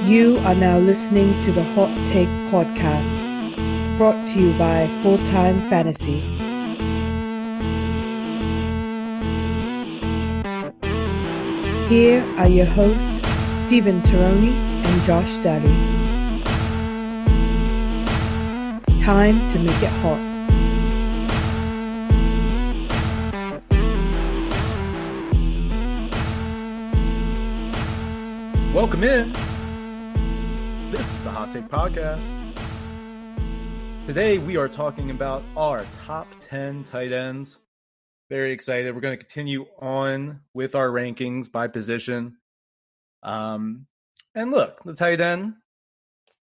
You are now listening to the Hot Take Podcast, brought to you by Full Time Fantasy. Here are your hosts, Stephen Taroni and Josh Daly. Time to make it hot. Welcome in. This is the Hot Take Podcast. Today we are talking about our top 10 tight ends. Very excited. We're going to continue on with our rankings by position. And look, the tight end,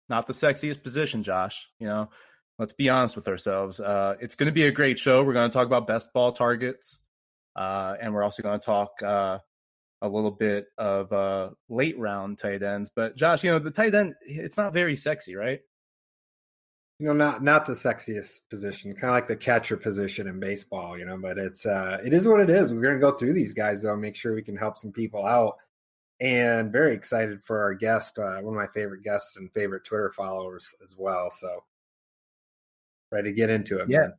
not the sexiest position, Josh. You know, let's be honest with ourselves. It's going to be a great show. We're going to talk about best ball targets. And we're also going to talk a little bit of late round tight ends. But Josh, you know, the tight end, it's not very sexy, right? You know, not the sexiest position, kind of like the catcher position in baseball, you know, but it is what it is. We're going to go through these guys, though, make sure we can help some people out. And very excited for our guest, one of my favorite guests and favorite Twitter followers as well. So ready to get into it, man.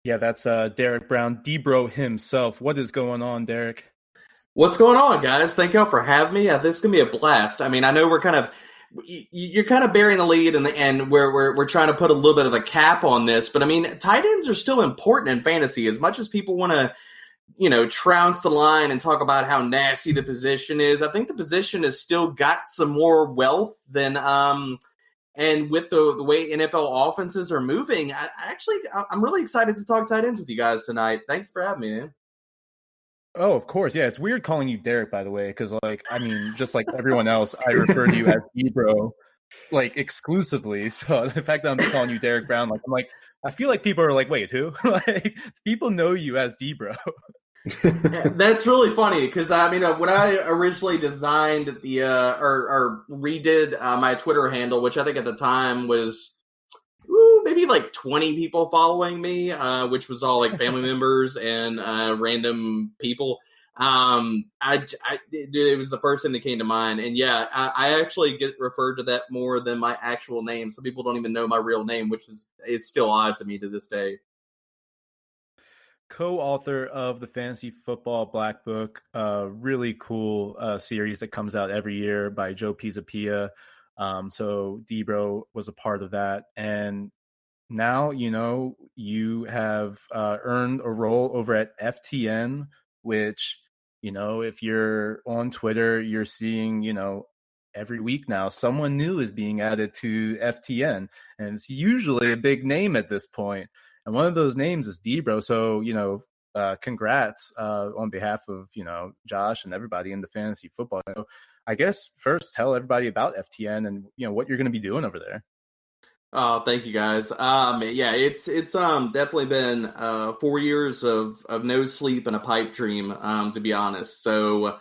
Yeah, that's Derek Brown, DBro himself. What is going on, Derek? What's going on, guys? Thank y'all for having me. This is gonna be a blast. I mean, I know you're kind of bearing the lead, and we're trying to put a little bit of a cap on this. But I mean, tight ends are still important in fantasy. As much as people want to, you know, trounce the line and talk about how nasty the position is, I think the position has still got some more wealth than And with the way NFL offenses are moving, I'm really excited to talk tight ends with you guys tonight. Thank you for having me, man. Oh, of course. Yeah, it's weird calling you Derek, by the way, because, like, I mean, just like everyone else, I refer to you as DBro, like, exclusively. So the fact that I'm calling you Derek Brown, like, I'm like, I feel like people are like, wait, who? Like, people know you as DBro. Yeah, that's really funny because, I mean, when I originally designed the or redid my Twitter handle, which I think at the time was maybe like 20 people following me, which was all like family members and random people. It was the first thing that came to mind. And yeah, I actually get referred to that more than my actual name. Some people don't even know my real name, which is still odd to me to this day. Co-author of the Fantasy Football Black Book, really cool series that comes out every year by Joe Pisapia. So DBro was a part of that. And now, you know, you have earned a role over at FTN, which, you know, if you're on Twitter, you're seeing, you know, every week now, someone new is being added to FTN. And it's usually a big name at this point. And one of those names is DBro. So, you know, congrats on behalf of, you know, Josh and everybody in the fantasy football. So I guess first tell everybody about FTN and, you know, what you're going to be doing over there. Oh, thank you guys. Yeah, it's definitely been 4 years of no sleep and a pipe dream, to be honest. So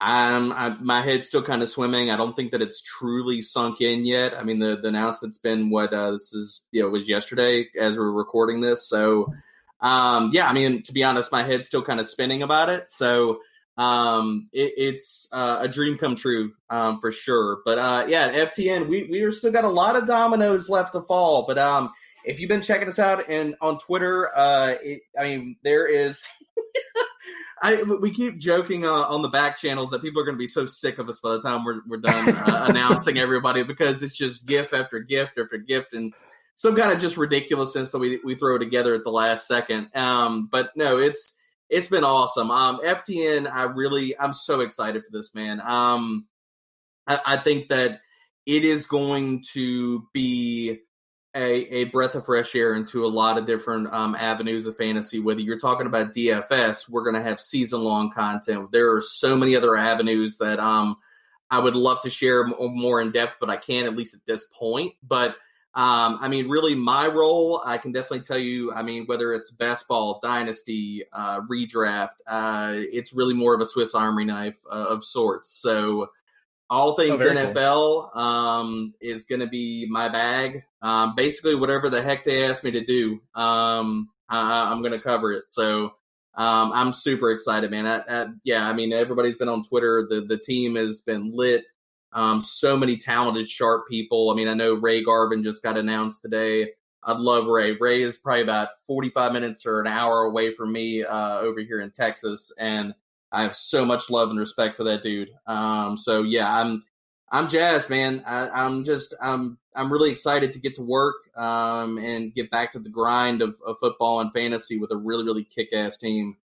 my head's still kind of swimming. I don't think that it's truly sunk in yet. I mean, the announcement's been this is, you know, was yesterday as we're recording this. So, yeah, I mean, to be honest, my head's still kind of spinning about it. So, it's a dream come true, for sure. But, yeah, FTN, we are still got a lot of dominoes left to fall. But, if you've been checking us out on Twitter, there is, we keep joking on the back channels that people are going to be so sick of us by the time we're done announcing everybody, because it's just gift after gift after gift and some kind of just ridiculousness that we throw together at the last second. But no, it's been awesome. FTN, I'm so excited for this, man. I think that it is going to be a breath of fresh air into a lot of different avenues of fantasy. Whether you're talking about DFS, we're going to have season-long content. There are so many other avenues that I would love to share more in depth, but I can't, at least at this point. But I mean, really, my role, I can definitely tell you, I mean, whether it's best ball, dynasty, redraft, it's really more of a Swiss Army knife of sorts. So all things NFL is going to be my bag. Basically, whatever the heck they ask me to do, I'm going to cover it. So I'm super excited, man. Yeah, I mean, everybody's been on Twitter. The team has been lit. So many talented, sharp people. I mean, I know Ray Garvin just got announced today. I'd love Ray. Ray is probably about 45 minutes or an hour away from me over here in Texas, and I have so much love and respect for that dude. So yeah, I'm jazzed, man. I'm really excited to get to work and get back to the grind of football and fantasy with a really, really kick-ass team.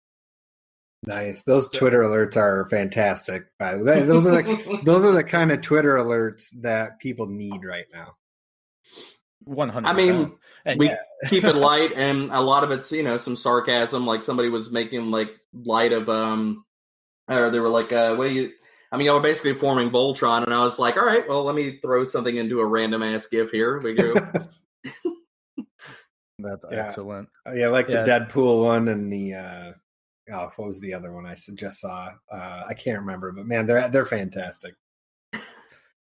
Nice. Those Twitter alerts are fantastic. Those are the kind of Twitter alerts that people need right now. 100%. I mean, we yeah. keep it light, and a lot of it's, some sarcasm. Like somebody was making light of, or they were like, y'all were basically forming Voltron, and I was like, all right, well, let me throw something into a random ass GIF here. We go. That's excellent. Yeah, the Deadpool one and the what was the other one I just saw? I can't remember, but man, they're fantastic.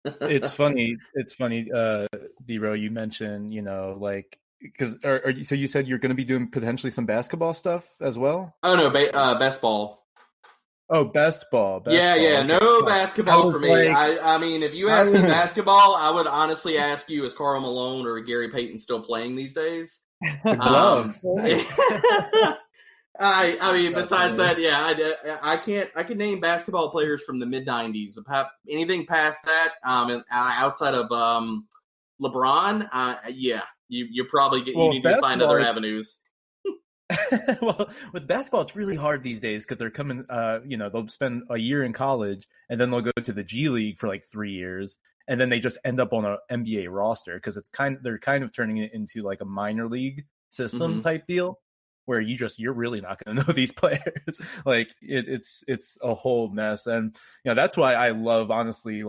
It's funny, DBro, you mentioned, because so you said you're going to be doing potentially some basketball stuff as well? Oh, no, best ball. Oh, best ball. Yeah, okay. No basketball for me. I mean, if you ask me basketball, I would honestly ask you, is Karl Malone or Gary Payton still playing these days? I mean, besides that, I can name basketball players from the mid '90s. Anything past that, and outside of LeBron, you probably you need to find other avenues. Well, with basketball, it's really hard these days because they're coming. They'll spend a year in college and then they'll go to the G League for 3 years, and then they just end up on an NBA roster because they're kind of turning it into a minor league system type deal, where you're really not going to know these players. It's a whole mess. And, that's why I love, honestly,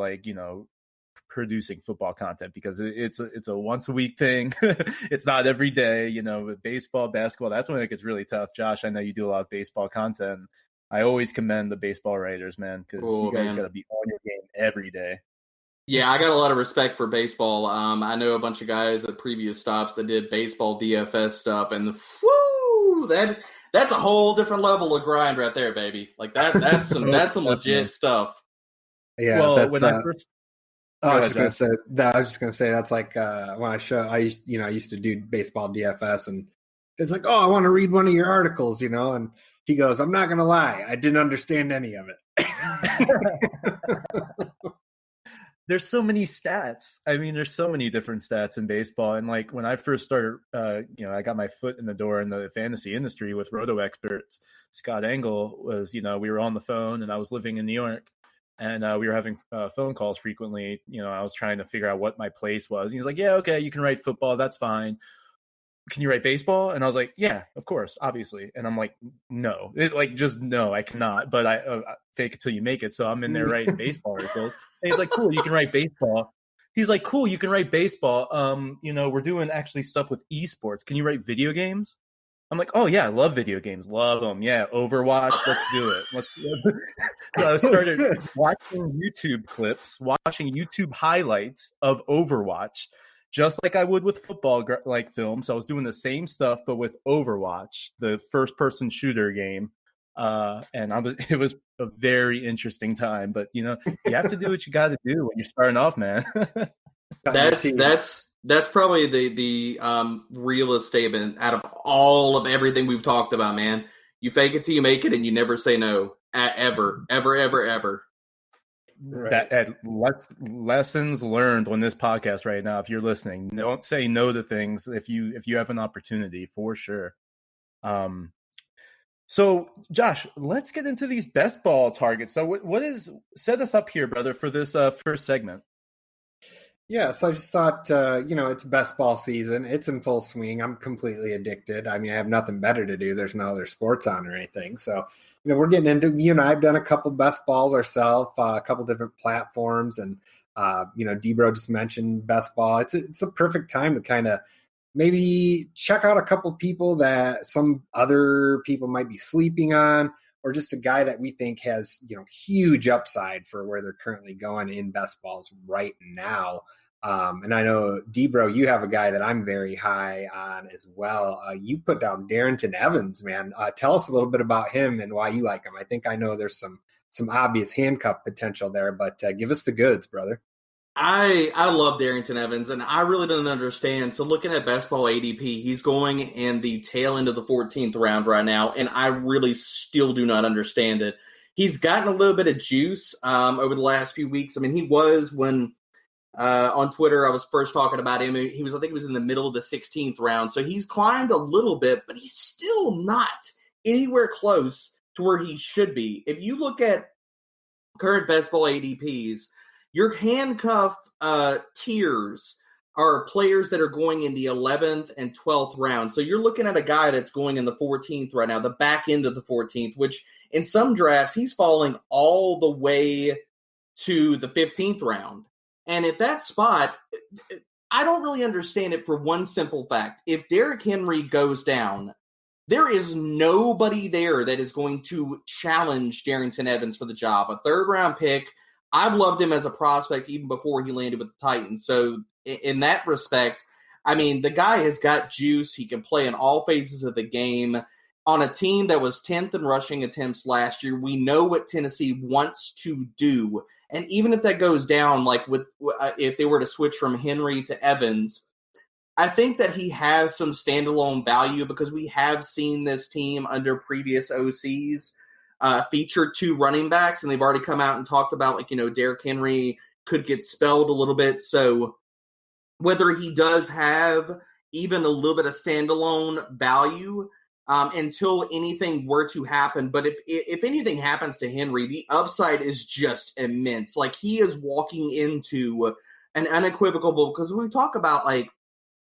producing football content, because it's a once a week thing. It's not every day, with baseball, basketball, that's when it gets really tough. Josh, I know you do a lot of baseball content. I always commend the baseball writers, man, because you guys got to be on your game every day. Yeah, I got a lot of respect for baseball. I know a bunch of guys at previous stops that did baseball DFS stuff, and that's a whole different level of grind right there, baby. That's some legit stuff. Yeah. Well, when I first, I was just gonna say that's when I used to do baseball DFS, and it's like, oh, I want to read one of your articles, and he goes, I'm not gonna lie, I didn't understand any of it. There's so many stats. I mean, there's so many different stats in baseball. And when I first started, I got my foot in the door in the fantasy industry with Roto Experts. Scott Engel was, we were on the phone, and I was living in New York, and we were having phone calls frequently. I was trying to figure out what my place was. And he's like, yeah, okay, you can write football. That's fine. Can you write baseball? And I was like, yeah, of course, obviously. And I'm like, no, just no, I cannot. But I fake it till you make it. So I'm in there writing baseball articles. And he's like, cool, you can write baseball. He's like, cool, you can write baseball. We're doing actually stuff with esports. Can you write video games? I'm like, oh yeah, I love video games. Love them. Yeah, Overwatch, let's do it. So I started watching YouTube clips, watching YouTube highlights of Overwatch, just like I would with football film. So I was doing the same stuff, but with Overwatch, the first-person shooter game. And it was a very interesting time. But you have to do what you got to do when you're starting off, man. That's probably the realest statement out of all of everything we've talked about, man. You fake it till you make it, and you never say no, ever. Right. That lessons learned on this podcast right now. If you're listening, don't say no to things if you have an opportunity, for sure. So Josh, let's get into these best ball targets. So set us up here, brother, for this first segment. Yeah, so I just thought, it's best ball season. It's in full swing. I'm completely addicted. I mean, I have nothing better to do. There's no other sports on or anything. So, we're getting into, I've done a couple best balls ourselves, a couple different platforms. And, DBro just mentioned best ball. It's the perfect time to kind of maybe check out a couple people that some other people might be sleeping on, or just a guy that we think has, huge upside for where they're currently going in best balls right now. And I know, DBro, you have a guy that I'm very high on as well. You put down Darrington Evans, man. Tell us a little bit about him and why you like him. I think I know there's some some obvious handcuff potential there. But give us the goods, brother. I love Darrington Evans, and I really don't understand. So looking at best ball ADP, he's going in the tail end of the 14th round right now, and I really still do not understand it. He's gotten a little bit of juice over the last few weeks. I mean, he was when on Twitter I was first talking about him. I think he was in the middle of the 16th round. So he's climbed a little bit, but he's still not anywhere close to where he should be. If you look at current best ball ADPs, your handcuff tiers are players that are going in the 11th and 12th round. So you're looking at a guy that's going in the 14th right now, the back end of the 14th, which in some drafts, he's falling all the way to the 15th round. And at that spot, I don't really understand it for one simple fact. If Derrick Henry goes down, there is nobody there that is going to challenge Darrington Evans for the job. A third-round pick, I've loved him as a prospect even before he landed with the Titans. So in that respect, I mean, the guy has got juice. He can play in all phases of the game. On a team that was 10th in rushing attempts last year, we know what Tennessee wants to do. And even if that goes down, like if they were to switch from Henry to Evans, I think that he has some standalone value because we have seen this team under previous OCs feature two running backs, and they've already come out and talked about, Derrick Henry could get spelled a little bit. So whether he does have even a little bit of standalone value until anything were to happen. But if anything happens to Henry, the upside is just immense. Like, he is walking into an unequivocal, because we talk about,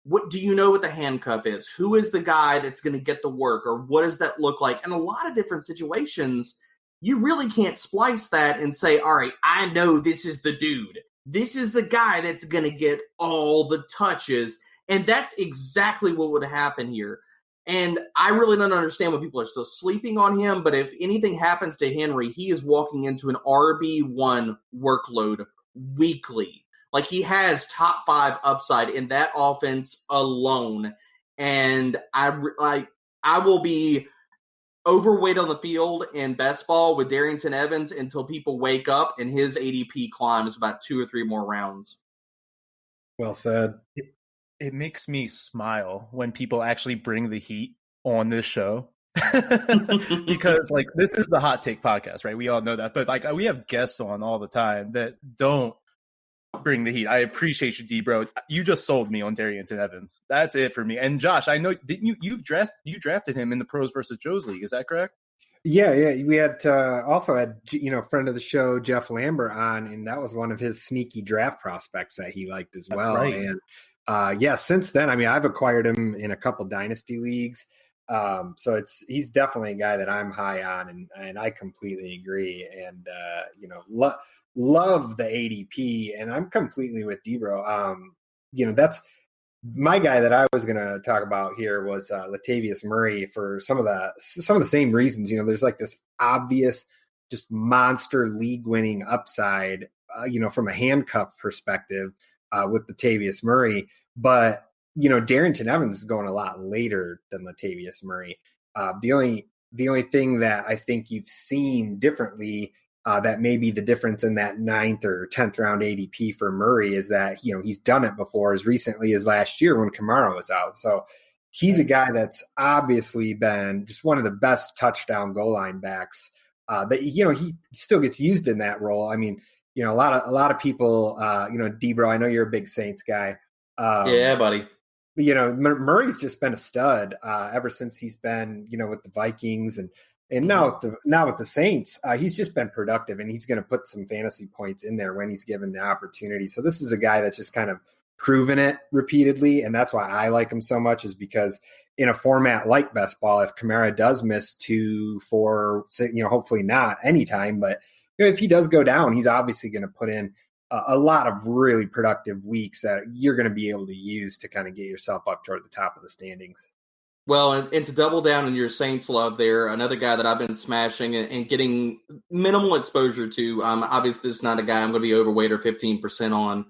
what do you know what the handcuff is? Who is the guy that's going to get the work, or what does that look like? In a lot of different situations, you really can't splice that and say, all right, I know this is the dude. This is the guy that's going to get all the touches. And that's exactly what would happen here. And I really don't understand why people are still sleeping on him. But if anything happens to Henry, he is walking into an RB1 workload weekly. Like, he has top 5 upside in that offense alone. And I will be overweight on the field in best ball with Darrington Evans until people wake up and his ADP climbs about 2 or 3 more rounds. Well said. It makes me smile when people actually bring the heat on this show. Because this is the hot take podcast, right? We all know that. But we have guests on all the time that don't bring the heat. I appreciate you, DBro. You just sold me on Darrington Evans. That's it for me. And Josh, I know you drafted him in the Pros versus Joes League. Is that correct? Yeah. We had also had friend of the show Jeff Lambert on, and that was one of his sneaky draft prospects that he liked as well. Right. And since then, I mean, I've acquired him in a couple dynasty leagues. So he's definitely a guy that I'm high on, and I completely agree. And love the ADP, and I'm completely with DBro. That's my guy that I was going to talk about here was Latavius Murray for some of the same reasons. There's this obvious, just monster league-winning upside, from a handcuff perspective with Latavius Murray, but Darrington Evans is going a lot later than Latavius Murray. The only thing that I think you've seen differently that may be the difference in that 9th or 10th round ADP for Murray is that, he's done it before as recently as last year when Kamara was out. So he's a guy that's obviously been just one of the best touchdown goal line backs that, he still gets used in that role. I mean, a lot of people, DBro, I know you're a big Saints guy. Yeah, buddy. Murray's just been a stud ever since he's been, with the Vikings and now with the Saints. He's just been productive, and he's going to put some fantasy points in there when he's given the opportunity. So this is a guy that's just kind of proven it repeatedly, and that's why I like him so much, is because in a format like best ball, if Kamara does miss 2, 4, hopefully not anytime, but if he does go down, he's obviously going to put in a lot of really productive weeks that you're going to be able to use to kind of get yourself up toward the top of the standings. Well, and to double down on your Saints love there, another guy that I've been smashing and getting minimal exposure to. Obviously, this is not a guy I'm going to be overweight or 15% on,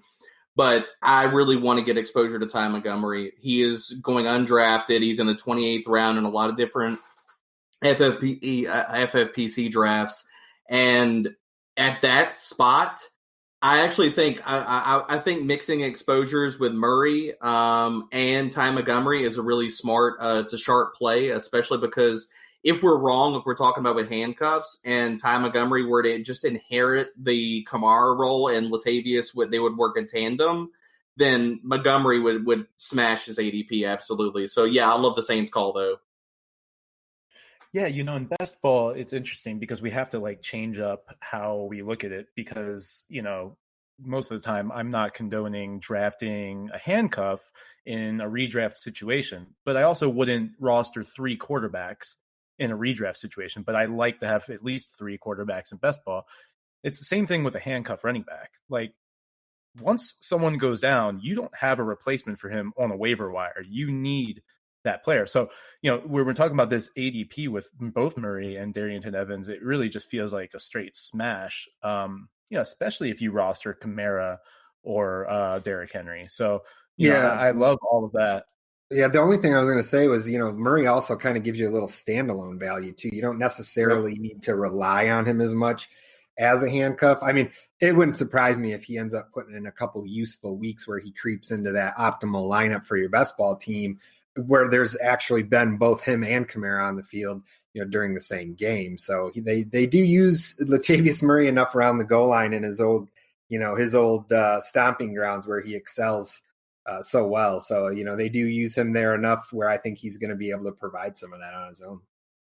but I really want to get exposure to Ty Montgomery. He is going undrafted. He's in the 28th round in a lot of different FFPC drafts. And at that spot, I actually think I think mixing exposures with Murray and Ty Montgomery is a really smart, it's a sharp play, especially because if we're wrong, if we're talking about with handcuffs and Ty Montgomery were to just inherit the Kamara role and Latavius, they would work in tandem, then Montgomery would smash his ADP absolutely. So yeah, I love the Saints call though. Yeah, in best ball, it's interesting because we have to like change up how we look at it because, most of the time I'm not condoning drafting a handcuff in a redraft situation, but I also wouldn't roster 3 quarterbacks in a redraft situation, but I like to have at least 3 quarterbacks in best ball. It's the same thing with a handcuff running back. Like once someone goes down, you don't have a replacement for him on a waiver wire. You need that player. So, when we're talking about this ADP with both Murray and Darrington Evans, it really just feels like a straight smash, especially if you roster Kamara or Derrick Henry. So, I love all of that. Yeah, the only thing I was going to say was, Murray also kind of gives you a little standalone value too. You don't necessarily need to rely on him as much as a handcuff. I mean, it wouldn't surprise me if he ends up putting in a couple useful weeks where he creeps into that optimal lineup for your best ball team, where there's actually been both him and Kamara on the field, during the same game. So they do use Latavius Murray enough around the goal line in his old stomping grounds where he excels so well. So, they do use him there enough where I think he's going to be able to provide some of that on his own.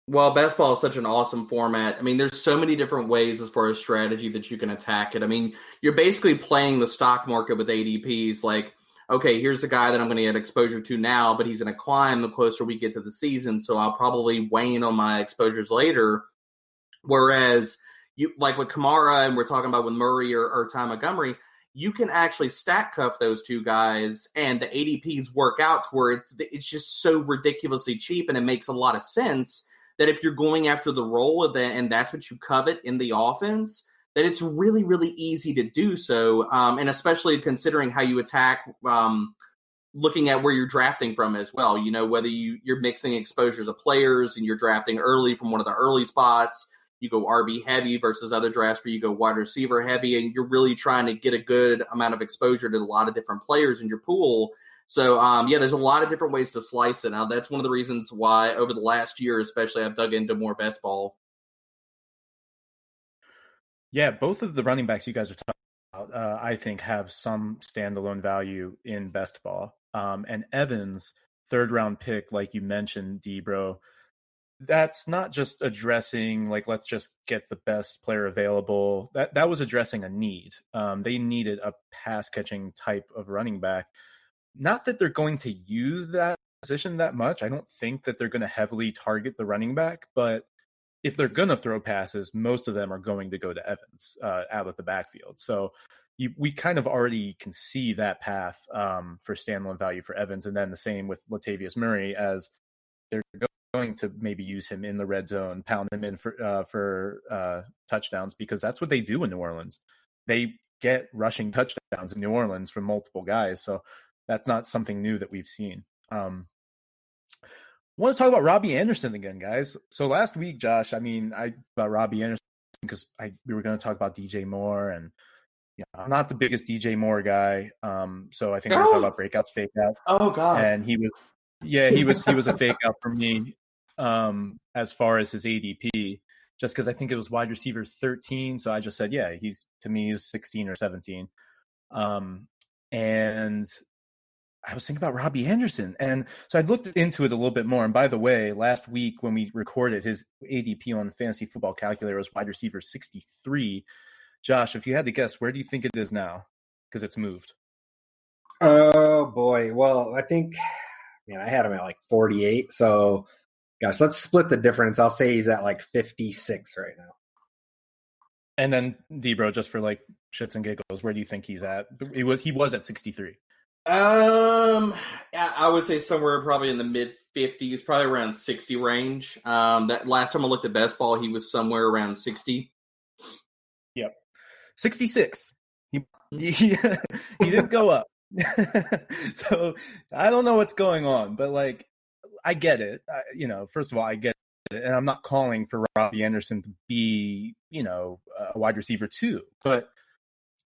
Well, best ball is such an awesome format. I mean, there's so many different ways as far as strategy that you can attack it. I mean, you're basically playing the stock market with ADPs. Like, okay, here's the guy that I'm going to get exposure to now, but he's going to climb the closer we get to the season. So I'll probably wane on my exposures later. Whereas you like with Kamara and we're talking about with Murray or Ty Montgomery, you can actually stack cuff those 2 guys and the ADPs work out to where it's just so ridiculously cheap and it makes a lot of sense that if you're going after the role and that's what you covet in the offense, that it's really, really easy to do so. And especially considering how you attack, looking at where you're drafting from as well, whether you're mixing exposures of players and you're drafting early from one of the early spots, you go RB heavy versus other drafts where you go wide receiver heavy, and you're really trying to get a good amount of exposure to a lot of different players in your pool. So, there's a lot of different ways to slice it. Now, that's one of the reasons why over the last year, especially, I've dug into more best ball. Yeah, both of the running backs you guys are talking about, I think, have some standalone value in best ball. And Evans, 3rd-round pick, like you mentioned, DBro, that's not just addressing, like, let's just get the best player available. That was addressing a need. They needed a pass-catching type of running back. Not that they're going to use that position that much. I don't think that they're going to heavily target the running back, but if they're going to throw passes, most of them are going to go to Evans out of the backfield. So we kind of already can see that path for standalone value for Evans. And then the same with Latavius Murray, as they're going to maybe use him in the red zone, pound him in for touchdowns, because that's what they do in New Orleans. They get rushing touchdowns in New Orleans from multiple guys. So that's not something new that we've seen. I want to talk about Robby Anderson again, guys. So last week, Josh, about Robby Anderson because we were going to talk about DJ Moore, and I'm not the biggest DJ Moore guy. So I think we're going to talk about breakouts, fake outs. Oh God! And he was a fake out for me as far as his ADP, just because I think it was wide receiver 13. So I just said, yeah, he's 16 or 17. And I was thinking about Robby Anderson. And so I looked into it a little bit more. And by the way, last week when we recorded, his ADP on Fantasy Football Calculator was wide receiver 63. Josh, if you had to guess, where do you think it is now? Because it's moved. Oh, boy. Well, I think, I had him at like 48. So, gosh, let's split the difference. I'll say he's at like 56 right now. And then, DBro, just for like shits and giggles, where do you think he's at? He was at 63. I would say somewhere probably in the mid 50s, probably around 60 range. That last time I looked at best ball, he was somewhere around 60. Yep, 66. He didn't go up. So I don't know what's going on, but like I get it. First of all, I get and I'm not calling for Robby Anderson to be, a wide receiver 2, but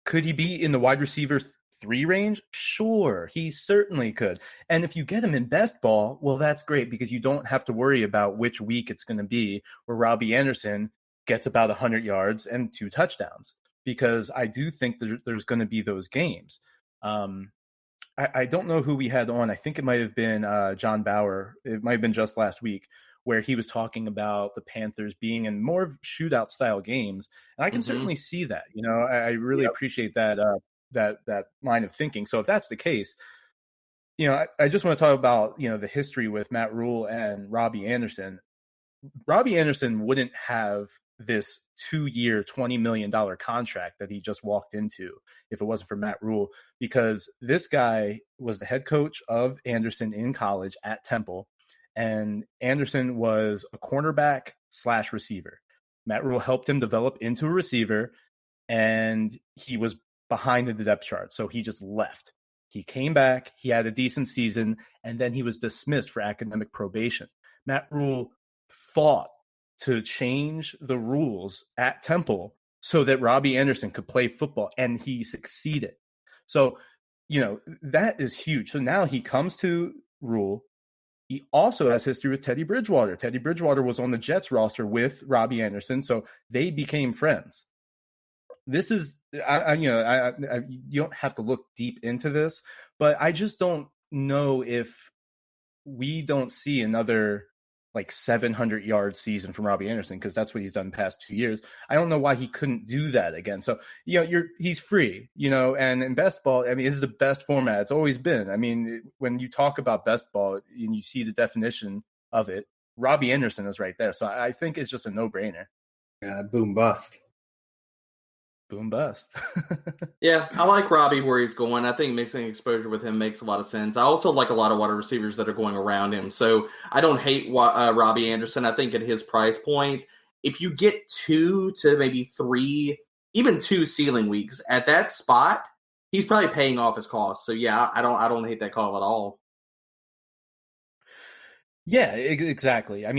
could he be in the wide receiver 3 range? Sure, he certainly could. And if you get him in best ball, well, that's great because you don't have to worry about which week it's going to be where Robby Anderson gets about 100 yards and 2 touchdowns, because I do think there's going to be those games. I don't know who we had on. I think it might have been John Bauer. It might have been just last week, where he was talking about the Panthers being in more of shootout style games. And I can certainly see that. I really appreciate that that line of thinking. So if that's the case, I just want to talk about, the history with Matt Rule and Robby Anderson. Robby Anderson wouldn't have this 2-year, $20 million contract that he just walked into if it wasn't for Matt Rule, because this guy was the head coach of Anderson in college at Temple, and Anderson was a cornerback / receiver. Matt Rule helped him develop into a receiver, and he was behind in the depth chart, so he just left. He came back, he had a decent season, and then he was dismissed for academic probation. Matt Rule fought to change the rules at Temple so that Robby Anderson could play football, and he succeeded. So, that is huge. So now he comes to Rule. He also has history with Teddy Bridgewater. Teddy Bridgewater was on the Jets roster with Robby Anderson, so they became friends. This is, you don't have to look deep into this, but I just don't know if we don't see another 700-yard season from Robby Anderson, because that's what he's done the past 2 years. I don't know why he couldn't do that again. So, he's free, and in best ball, this is the best format it's always been. When you talk about best ball and you see the definition of it, Robby Anderson is right there. So I think it's just a no-brainer. Yeah, boom bust. Boom bust. Yeah, I like Robby where he's going. I think mixing exposure with him makes a lot of sense. I also like a lot of wide receivers that are going around him. So I don't hate Robby Anderson. I think at his price point, if you get 2 to maybe 3, even 2 ceiling weeks at that spot, he's probably paying off his cost. So yeah, I don't hate that call at all. Yeah, exactly. In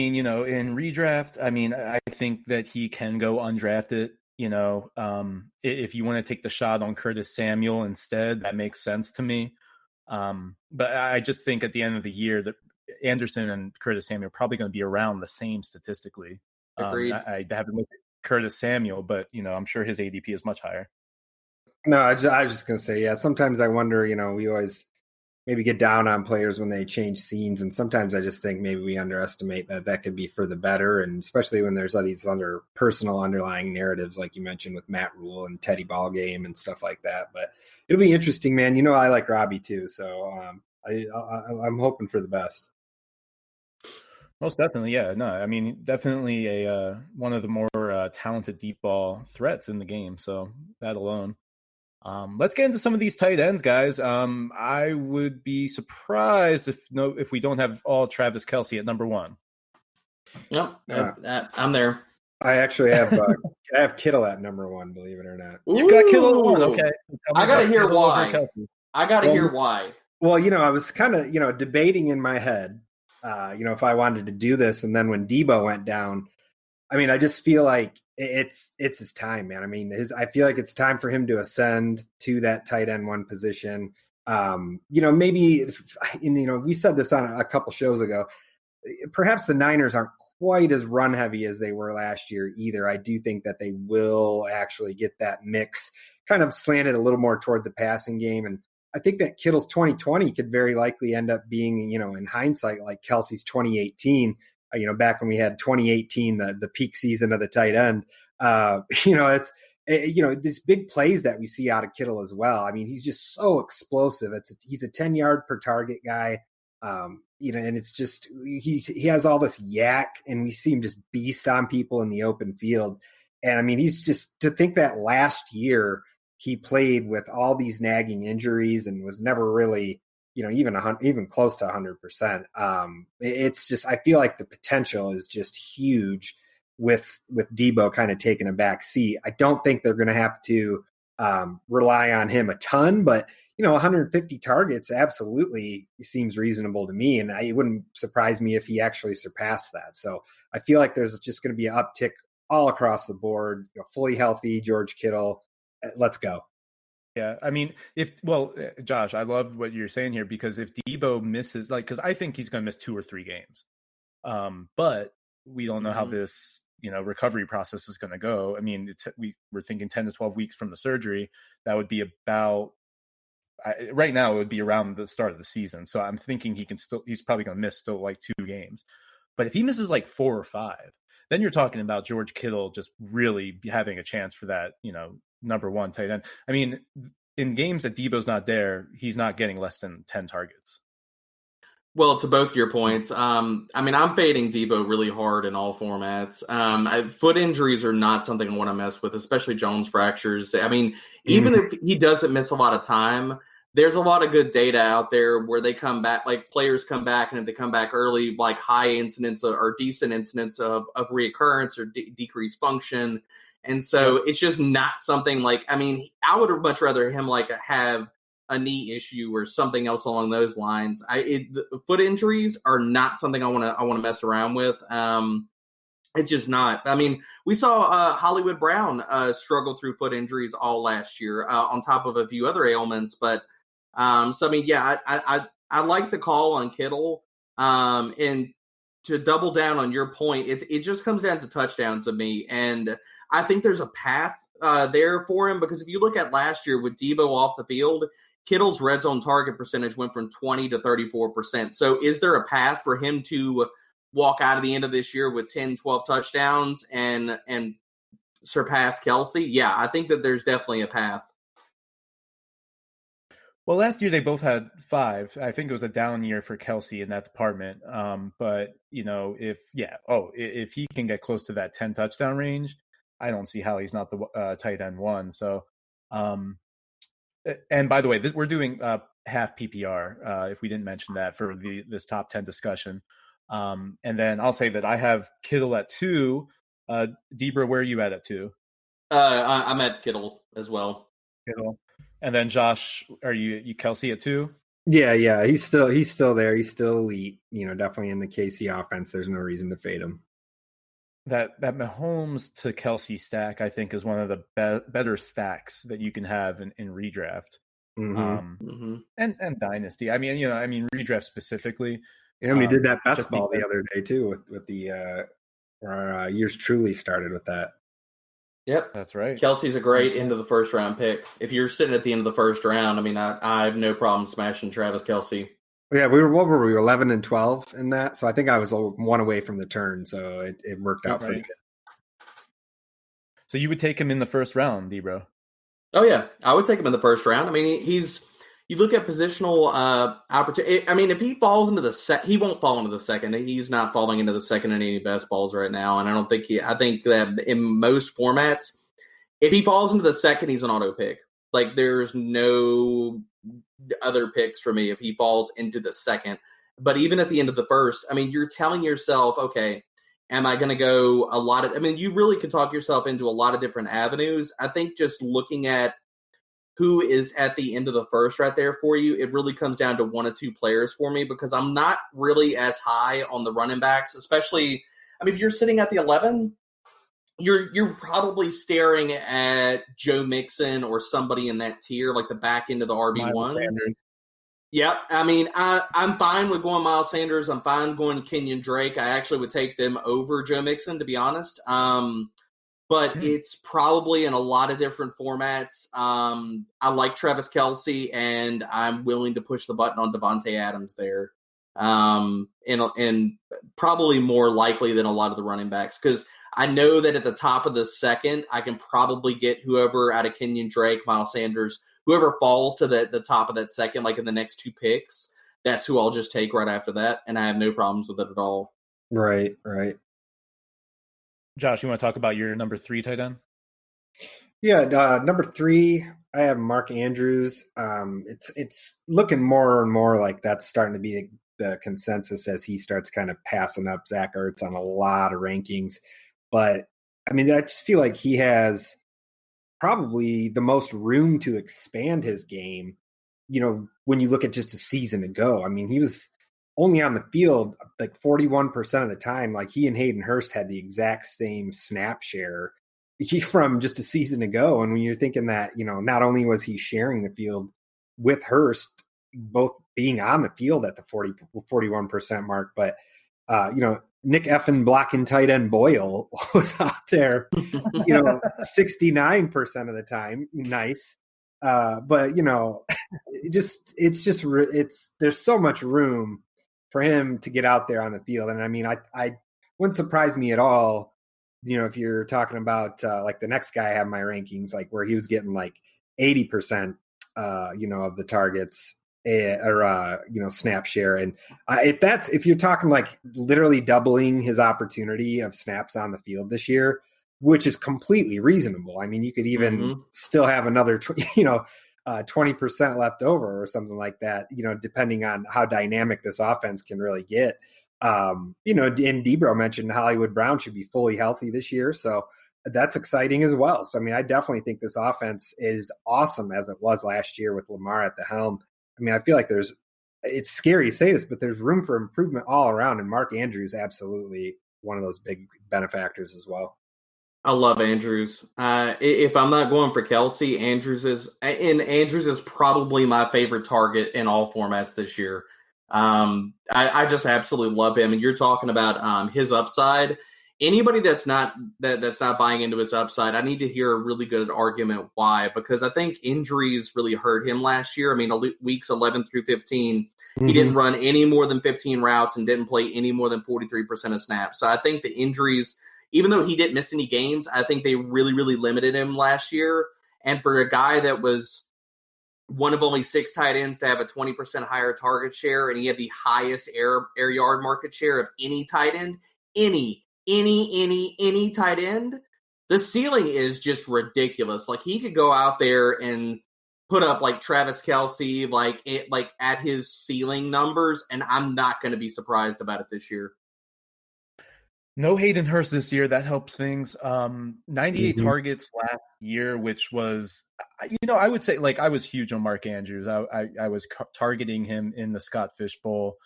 redraft, I think that he can go undrafted. If you want to take the shot on Curtis Samuel instead, that makes sense to me. But I just think at the end of the year that Anderson and Curtis Samuel are probably going to be around the same statistically. Agreed. I haven't looked at Curtis Samuel, but I'm sure his ADP is much higher. No, I was just going to say, yeah, sometimes I wonder, we always maybe get down on players when they change scenes. And sometimes I just think maybe we underestimate that could be for the better. And especially when there's all these other personal underlying narratives, like you mentioned with Matt Rule and Teddy Ballgame and stuff like that. But it'll be interesting, man. I like Robby too. So I'm hoping for the best. Most definitely. Yeah, no, definitely one of the more talented deep ball threats in the game. So that alone. Let's get into some of these tight ends, guys. I would be surprised if we don't have all Travis Kelce at number 1. Yep, I'm there. I actually have I have Kittle at number 1, believe it or not. You've got Kittle at 1. Okay, I gotta hear why. Hear why. Well, I was kind of debating in my head, if I wanted to do this, and then when Debo went down, I just feel like it's his time, man. I feel like it's time for him to ascend to that tight end 1 position. Maybe, we said this on a couple shows ago, perhaps the Niners aren't quite as run heavy as they were last year either. I do think that they will actually get that mix kind of slanted a little more toward the passing game. And I think that Kittle's 2020 could very likely end up being, in hindsight, like Kelce's 2018. Back when we had 2018, the peak season of the tight end, these big plays that we see out of Kittle as well. He's just so explosive. He's a 10-yard per target guy, and it's just he has all this yak, and we see him just beast on people in the open field. And he's just, to think that last year he played with all these nagging injuries and was never really even close to 100%. It's just, I feel like the potential is just huge with Debo kind of taking a back seat. I don't think they're going to have to rely on him a ton, but 150 targets absolutely seems reasonable to me, and it wouldn't surprise me if he actually surpassed that. So I feel like there's just going to be an uptick all across the board. Fully healthy George Kittle, let's go. Yeah, I mean, Josh, I love what you're saying here, because if Debo misses, because I think he's going to miss 2 or 3 games, but we don't know how this recovery process is going to go. I mean, we're thinking 10 to 12 weeks from the surgery. That would be about. Right now, it would be around the start of the season. So I'm thinking he's probably going to miss still 2 games. But if he misses 4 or 5, then you're talking about George Kittle just really having a chance for that, number 1 tight end. I mean, in games that Debo's not there, he's not getting less than 10 targets. Well, to both your points, I'm fading Debo really hard in all formats. Foot injuries are not something I want to mess with, especially Jones fractures. I mean, even if he doesn't miss a lot of time, there's a lot of good data out there where they come back, players come back, and if they come back early, high incidence or decent incidence of reoccurrence or decreased function. And so it's just not something I would have much rather him have a knee issue or something else along those lines. Foot injuries are not something I want to mess around with. It's just not. I mean, we saw Hollywood Brown struggle through foot injuries all last year, on top of a few other ailments. But I like the call on Kittle. And to double down on your point, it just comes down to touchdowns to me, and I think there's a path there for him, because if you look at last year with Debo off the field, Kittle's red zone target percentage went from 20 to 34%. So is there a path for him to walk out of the end of this year with 10, 12 touchdowns and surpass Kelsey? Yeah, I think that there's definitely a path. Well, last year they both had 5. I think it was a down year for Kelsey in that department. But if he can get close to that 10 touchdown range, I don't see how he's not the tight end 1. So, and by the way, we're doing half PPR. If we didn't mention that for this top 10 discussion, and then I'll say that I have Kittle at 2. DBro, where are you at 2? I'm at Kittle as well. Kittle. And then Josh, are you Kelsey at 2? Yeah. He's still there. He's still elite. Definitely in the KC offense. There's no reason to fade him. That Mahomes to Kelsey stack, I think, is one of the better stacks that you can have in redraft, and dynasty. I mean, redraft specifically. And we did that best ball the other day too with the our yours truly started with that. Yep, that's right. Kelsey's a great end of the first round pick. If you're sitting at the end of the first round, I have no problem smashing Travis Kelce. Yeah, we were 11 and 12 in that, so I think I was 1 away from the turn, so it worked out pretty good. So you would take him in the first round, DBro? Oh yeah, I would take him in the first round. I mean, you look at positional opportunity. I mean, if he falls into the he won't fall into the second. He's not falling into the second in any best balls right now, and I don't think I think that in most formats, if he falls into the second, he's an auto pick. There's no other picks for me if he falls into the second. But even at the end of the first, you're telling yourself, okay, am I going to go a lot of, you really could talk yourself into a lot of different avenues. I think just looking at who is at the end of the first right there for you, it really comes down to 1 or 2 players for me, because I'm not really as high on the running backs, especially, if you're sitting at the 11, you're probably staring at Joe Mixon or somebody in that tier, the back end of the RB1s. Yep. I'm fine with going Miles Sanders. I'm fine going Kenyon Drake. I actually would take them over Joe Mixon, to be honest. But it's probably in a lot of different formats. I like Travis Kelce, and I'm willing to push the button on Devontae Adams there. And probably more likely than a lot of the running backs, because I know that at the top of the second, I can probably get whoever out of Kenyon Drake, Miles Sanders, whoever falls to the top of that second, in the next 2 picks, that's who I'll just take right after that, and I have no problems with it at all. Right. Josh, you want to talk about your number 3 tight end? Yeah, number 3, I have Mark Andrews. It's looking more and more like that's starting to be the consensus as he starts kind of passing up Zach Ertz on a lot of rankings. But I just feel like he has probably the most room to expand his game, when you look at just a season ago. I mean, he was only on the field like 41% of the time. Like, he and Hayden Hurst had the exact same snap share from just a season ago. And when you're thinking that, not only was he sharing the field with Hurst, both being on the field at the 41% mark, but Nick effing blocking tight end Boyle was out there, 69% of the time. Nice. But there's so much room for him to get out there on the field. And I mean, I wouldn't surprise me at all, if you're talking about like the next guy I have in my rankings, like where he was getting like 80%, of the targets snap share. And if you're talking like literally doubling his opportunity of snaps on the field this year, which is completely reasonable. I mean, you could even still have another, 20% left over or something like that, depending on how dynamic this offense can really get. And DBro mentioned Hollywood Brown should be fully healthy this year. So that's exciting as well. So, I mean, I definitely think this offense is awesome as it was last year with Lamar at the helm. I mean, I feel like it's scary to say this, but there's room for improvement all around. And Mark Andrews, absolutely one of those big benefactors as well. I love Andrews. If I'm not going for Kelsey, Andrews is probably my favorite target in all formats this year. I just absolutely love him. And you're talking about his upside. Anybody that's not buying into his upside, I need to hear a really good argument why, because I think injuries really hurt him last year. I mean, weeks 11 through 15, he didn't run any more than 15 routes and didn't play any more than 43% of snaps. So I think the injuries, even though he didn't miss any games, I think they really, really limited him last year. And for a guy that was one of only 6 tight ends to have a 20% higher target share, and he had the highest air yard market share of any tight end, any tight end, the ceiling is just ridiculous. Like, he could go out there and put up like Travis Kelce, like at his ceiling numbers, and I'm not going to be surprised about it this year. No Hayden Hurst this year. That helps things. 98 targets last year, which was, I would say, like, I was huge on Mark Andrews. I was targeting him in the Scott Fish Bowl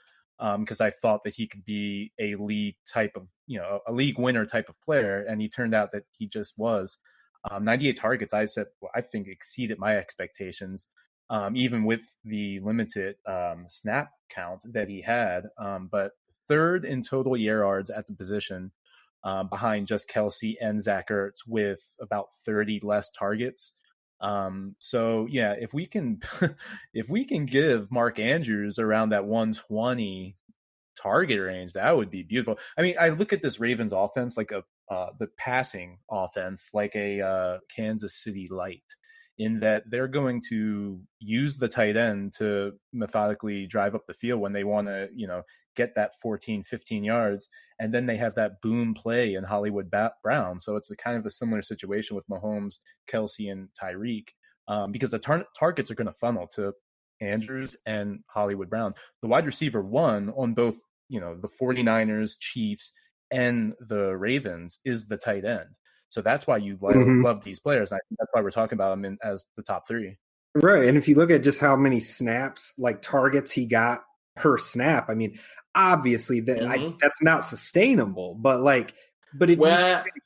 because I thought that he could be a league type of, a league winner type of player. And he turned out that he just was. 98 targets, I think exceeded my expectations, even with the limited snap count that he had. But third in total yards at the position, behind just Kelsey and Zach Ertz, with about 30 less targets. So yeah, if we can give Mark Andrews around that 120 target range, that would be beautiful. I mean, I look at this Ravens offense like the passing offense like a Kansas City Light, in that they're going to use the tight end to methodically drive up the field when they want to, get that 14, 15 yards. And then they have that boom play in Hollywood Brown. So it's a kind of a similar situation with Mahomes, Kelsey, and Tyreek, because the targets are going to funnel to Andrews and Hollywood Brown. The wide receiver one on both, the 49ers, Chiefs, and the Ravens is the tight end. So that's why you love these players. I think that's why we're talking about them as the top 3. Right. And if you look at just how many snaps, like targets he got per snap, I mean, obviously that's not sustainable. But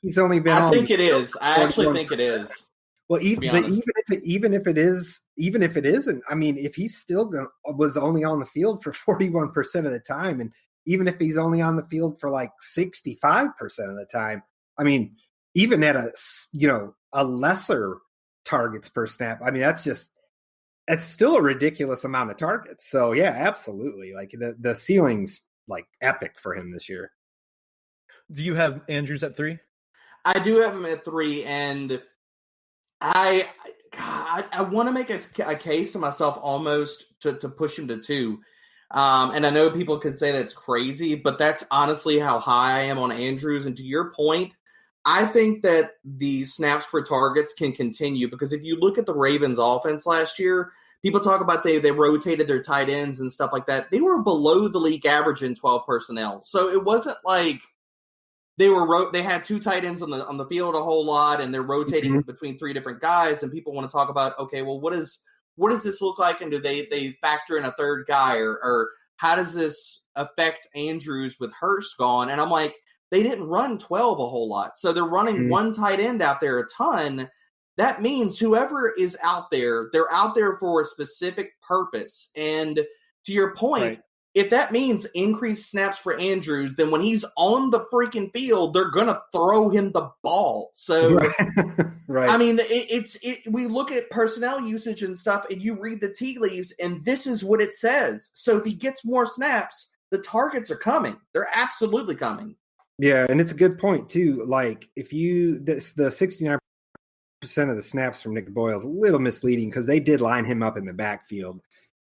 he's only been. I think it is. I actually think it is. Well, even if it isn't, I mean, if he's still was only on the field for 41% of the time, and even if he's only on the field for like 65% of the time, I mean, even at a lesser targets per snap, I mean, that's still a ridiculous amount of targets. So yeah, absolutely. Like the ceiling's like epic for him this year. Do you have Andrews at 3? I do have him at 3, and I want to make a case to myself almost to push him to 2. And I know people could say that's crazy, but that's honestly how high I am on Andrews. And to your point, I think that the snaps per targets can continue, because if you look at the Ravens offense last year, people talk about they rotated their tight ends and stuff like that. They were below the league average in 12 personnel. So it wasn't like they had 2 tight ends on the field a whole lot, and they're rotating between 3 different guys, and people want to talk about, okay, well, what does this look like, and do they factor in a third guy, or how does this affect Andrews with Hurst gone? And I'm like, they didn't run 12 a whole lot, so they're running 1 tight end out there a ton. That means whoever is out there, they're out there for a specific purpose. And to your point, right. If that means increased snaps for Andrews, then when he's on the freaking field, they're going to throw him the ball. So, right. I mean, we look at personnel usage and stuff, and you read the tea leaves, and this is what it says. So if he gets more snaps, the targets are coming. They're absolutely coming. Yeah, and it's a good point, too. Like, the 69% of the snaps from Nick Boyle is a little misleading because they did line him up in the backfield.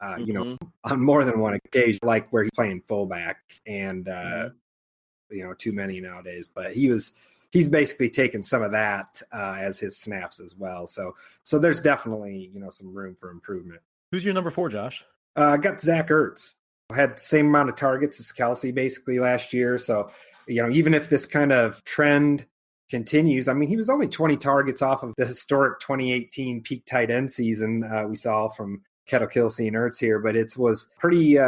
On more than one occasion, like where he's playing fullback and, too many nowadays, but he's basically taken some of that as his snaps as well. So there's definitely, some room for improvement. Who's your number 4, Josh? I got Zach Ertz. Had the same amount of targets as Kelsey basically last year. So, even if this kind of trend continues, I mean, he was only 20 targets off of the historic 2018 peak tight end season we saw from Kittle, Kelsey, and Ertz here, but it was pretty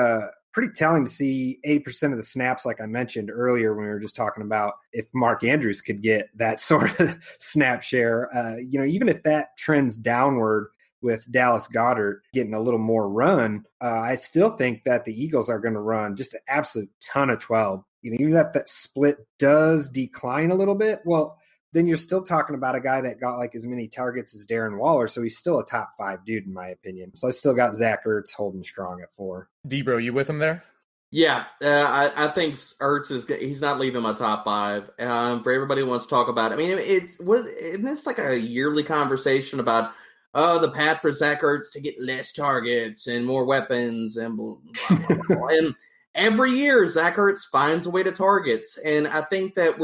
telling to see 80% of the snaps, like I mentioned earlier when we were just talking about if Mark Andrews could get that sort of snap share. Even if that trends downward with Dallas Goedert getting a little more run, I still think that the Eagles are going to run just an absolute ton of 12. Even if that split does decline a little bit, well, then you're still talking about a guy that got like as many targets as Darren Waller. So he's still a top 5 dude, in my opinion. So I still got Zach Ertz holding strong at 4. DBro, you with him there? Yeah, I think Ertz he's not leaving my top 5. For everybody who wants to talk about it. I mean, isn't this like a yearly conversation about, the path for Zach Ertz to get less targets and more weapons and blah, blah, blah, blah. And every year, Zach Ertz finds a way to targets, and I think that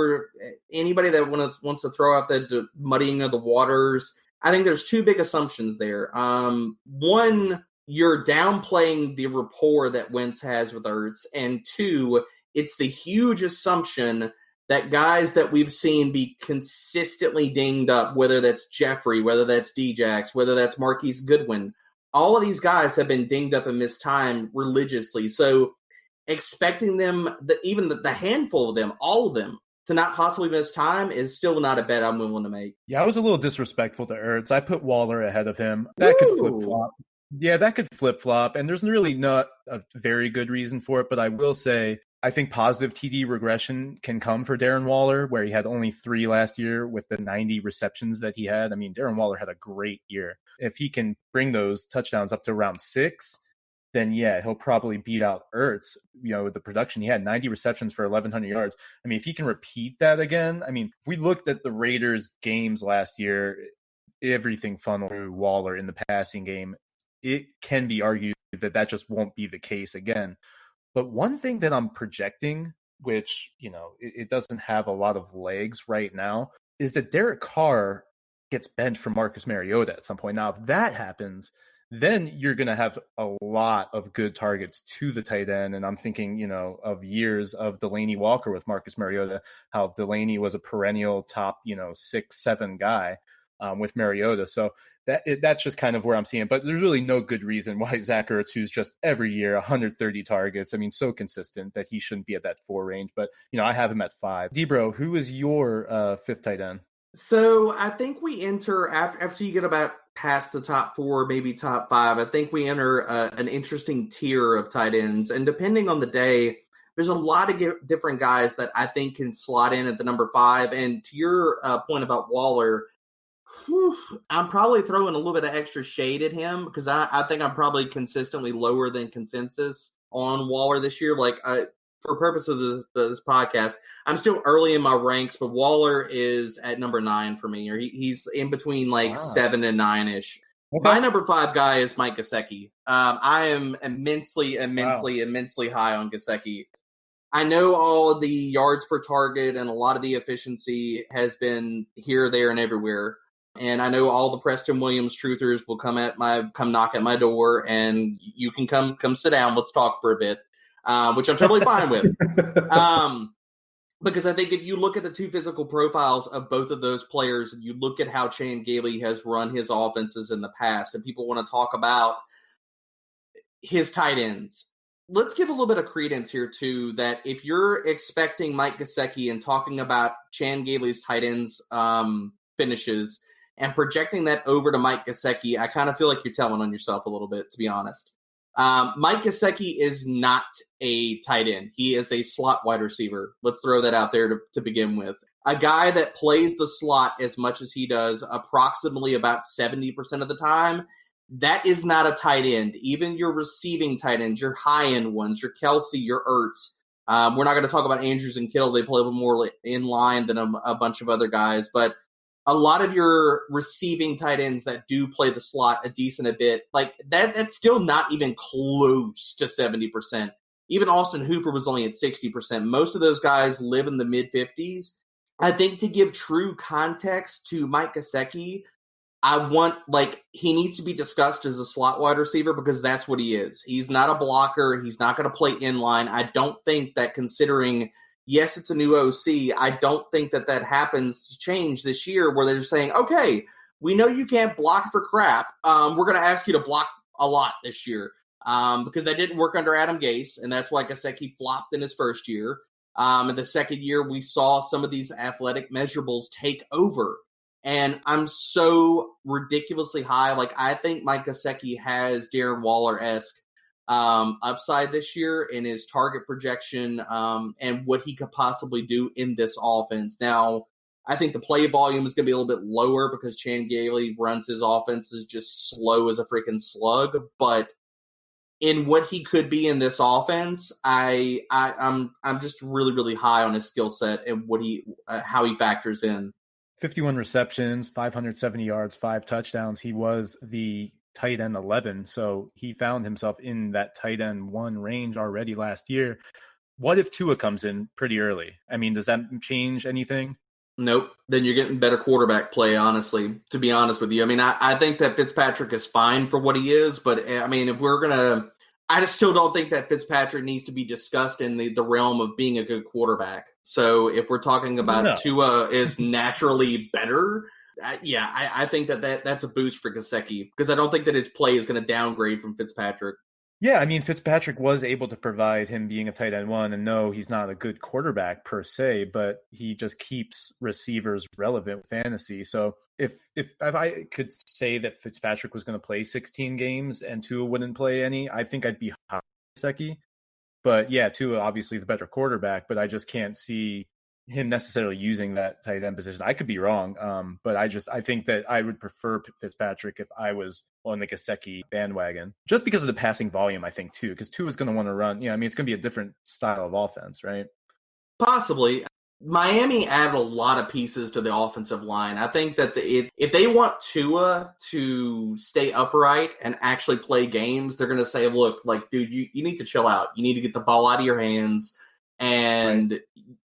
anybody that wants to throw out the muddying of the waters. I think there's 2 big assumptions there. One, you're downplaying the rapport that Wentz has with Ertz, and 2, it's the huge assumption that guys that we've seen be consistently dinged up, whether that's Jeffrey, whether that's Djax, whether that's Marquise Goodwin, all of these guys have been dinged up and missed time religiously. So expecting them, even the handful of them, all of them, to not possibly miss time is still not a bet I'm willing to make. Yeah, I was a little disrespectful to Ertz. I put Waller ahead of him. That could flip-flop. Yeah, that could flip-flop, and there's really not a very good reason for it, but I will say I think positive TD regression can come for Darren Waller, where he had only 3 last year with the 90 receptions that he had. I mean, Darren Waller had a great year. If he can bring those touchdowns up to around 6, then yeah, he'll probably beat out Ertz, with the production. He had 90 receptions for 1,100 yards. I mean, if he can repeat that again, I mean, if we looked at the Raiders games last year, everything funneled through Waller in the passing game. It can be argued that just won't be the case again. But one thing that I'm projecting, which, it doesn't have a lot of legs right now, is that Derek Carr gets benched for Marcus Mariota at some point. Now, if that happens, then you're going to have a lot of good targets to the tight end. And I'm thinking, of years of Delaney Walker with Marcus Mariota, how Delaney was a perennial top, 6-7 guy with Mariota. So that's just kind of where I'm seeing it. But there's really no good reason why Zach Ertz, who's just every year 130 targets, I mean, so consistent, that he shouldn't be at that 4 range. But, I have him at 5. DBro, who is your 5th tight end? So I think we enter, after you get about past the top 4, maybe top 5, I think we enter an interesting tier of tight ends. And depending on the day, there's a lot of different guys that I think can slot in at the number 5. And to your point about Waller, I'm probably throwing a little bit of extra shade at him because I think I'm probably consistently lower than consensus on Waller this year. Like, for purpose of this podcast, I'm still early in my ranks, but Waller is at number 9 for me, or he's in between 7 and 9-ish. Okay. My number 5 guy is Mike Gesicki. I am immensely high on Gesicki. I know all of the yards per target and a lot of the efficiency has been here, there, and everywhere. And I know all the Preston Williams truthers will come knock at my door, and you can come sit down. Let's talk for a bit. Which I'm totally fine with. But Because I think if you look at the two physical profiles of both of those players, and you look at how Chan Gailey has run his offenses in the past, and people want to talk about his tight ends, let's give a little bit of credence here, too, that if you're expecting Mike Gesicki and talking about Chan Gailey's tight ends finishes and projecting that over to Mike Gesicki, I kind of feel like you're telling on yourself a little bit, to be honest. Mike Gesicki is not a tight end. He is a slot wide receiver. Let's throw that out there to begin with. A guy that plays the slot as much as he does, approximately about 70% of the time, that is not a tight end. Even your receiving tight ends, your high-end ones, your Kelsey, your Ertz. We're not going to talk about Andrews and Kittle. They play a little more in line than a bunch of other guys. But a lot of your receiving tight ends that do play the slot a decent bit, like that's still not even close to 70%. Even Austin Hooper was only at 60%. Most of those guys live in the mid-50s. I think to give true context to Mike Gesicki, he needs to be discussed as a slot wide receiver because that's what he is. He's not a blocker. He's not going to play inline. I don't think that, considering, yes, it's a new OC, I don't think that happens to change this year where they're saying, okay, we know you can't block for crap. We're going to ask you to block a lot this year because that didn't work under Adam Gase, and that's why Gesicki flopped in his first year. In the second year, we saw some of these athletic measurables take over. And I'm so ridiculously high. Like, I think Mike Gesicki has Darren Waller-esque upside this year in his target projection and what he could possibly do in this offense. Now, I think the play volume is going to be a little bit lower because Chan Gailey runs his offenses just slow as a freaking slug. But in what he could be in this offense, I'm just really, really high on his skill set and what how he factors in. 51 receptions, 570 yards, 5 touchdowns. He was the tight end 11, so he found himself in that tight end 1 range already last year. What if Tua comes in pretty early? I mean, does that change anything? Nope. Then you're getting better quarterback play, honestly, to be honest with you. I mean, I think that Fitzpatrick is fine for what he is, but, I mean, if we're going to – I just still don't think that Fitzpatrick needs to be discussed in the realm of being a good quarterback. So if we're talking about Tua is naturally better, I think that's a boost for Gesicki because I don't think that his play is going to downgrade from Fitzpatrick. Yeah, I mean, Fitzpatrick was able to provide him being a tight end 1, and no, he's not a good quarterback per se, but he just keeps receivers relevant with fantasy. So if I could say that Fitzpatrick was going to play 16 games and Tua wouldn't play any, I think I'd be high on Gesicki. But yeah, Tua obviously the better quarterback, but I just can't see him necessarily using that tight end position. I could be wrong, but I think that I would prefer Fitzpatrick if I was on the Gesicki bandwagon, just because of the passing volume, I think, too, because Tua is going to want to run. I mean, it's going to be a different style of offense, right? Possibly. Miami added a lot of pieces to the offensive line. I think that if they want Tua to stay upright and actually play games, they're going to say, look, like, dude, you need to chill out. You need to get the ball out of your hands. And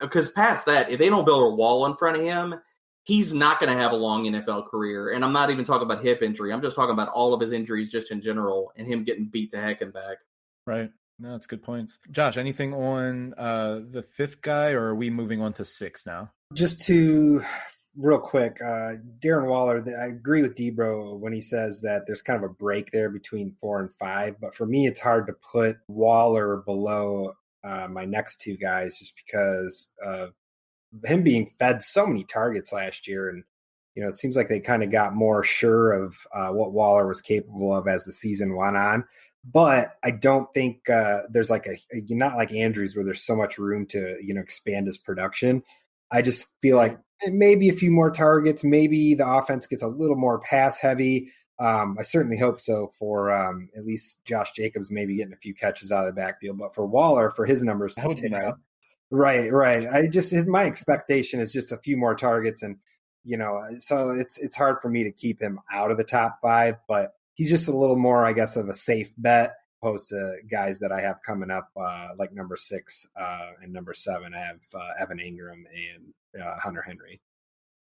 because past that, if they don't build a wall in front of him, he's not going to have a long NFL career. And I'm not even talking about hip injury. I'm just talking about all of his injuries just in general and him getting beat to heck and back. Right. No, that's good points. Josh, anything on the 5th guy, or are we moving on to 6 now? Just to real quick, Darren Waller, I agree with DBro when he says that there's kind of a break there between 4 and 5. But for me, it's hard to put Waller below my next 2 guys just because of him being fed so many targets last year. And, it seems like they kind of got more sure of what Waller was capable of as the season went on. But I don't think there's like not like Andrews where there's so much room to, expand his production. I just feel like maybe a few more targets, maybe the offense gets a little more pass heavy. I certainly hope so for at least Josh Jacobs maybe getting a few catches out of the backfield. But for Waller, for his numbers to take up. Right. My expectation is just a few more targets. And, so it's hard for me to keep him out of the top 5. But he's just a little more, I guess, of a safe bet opposed to guys that I have coming up like number 6 and number 7. I have Evan Engram and Hunter Henry.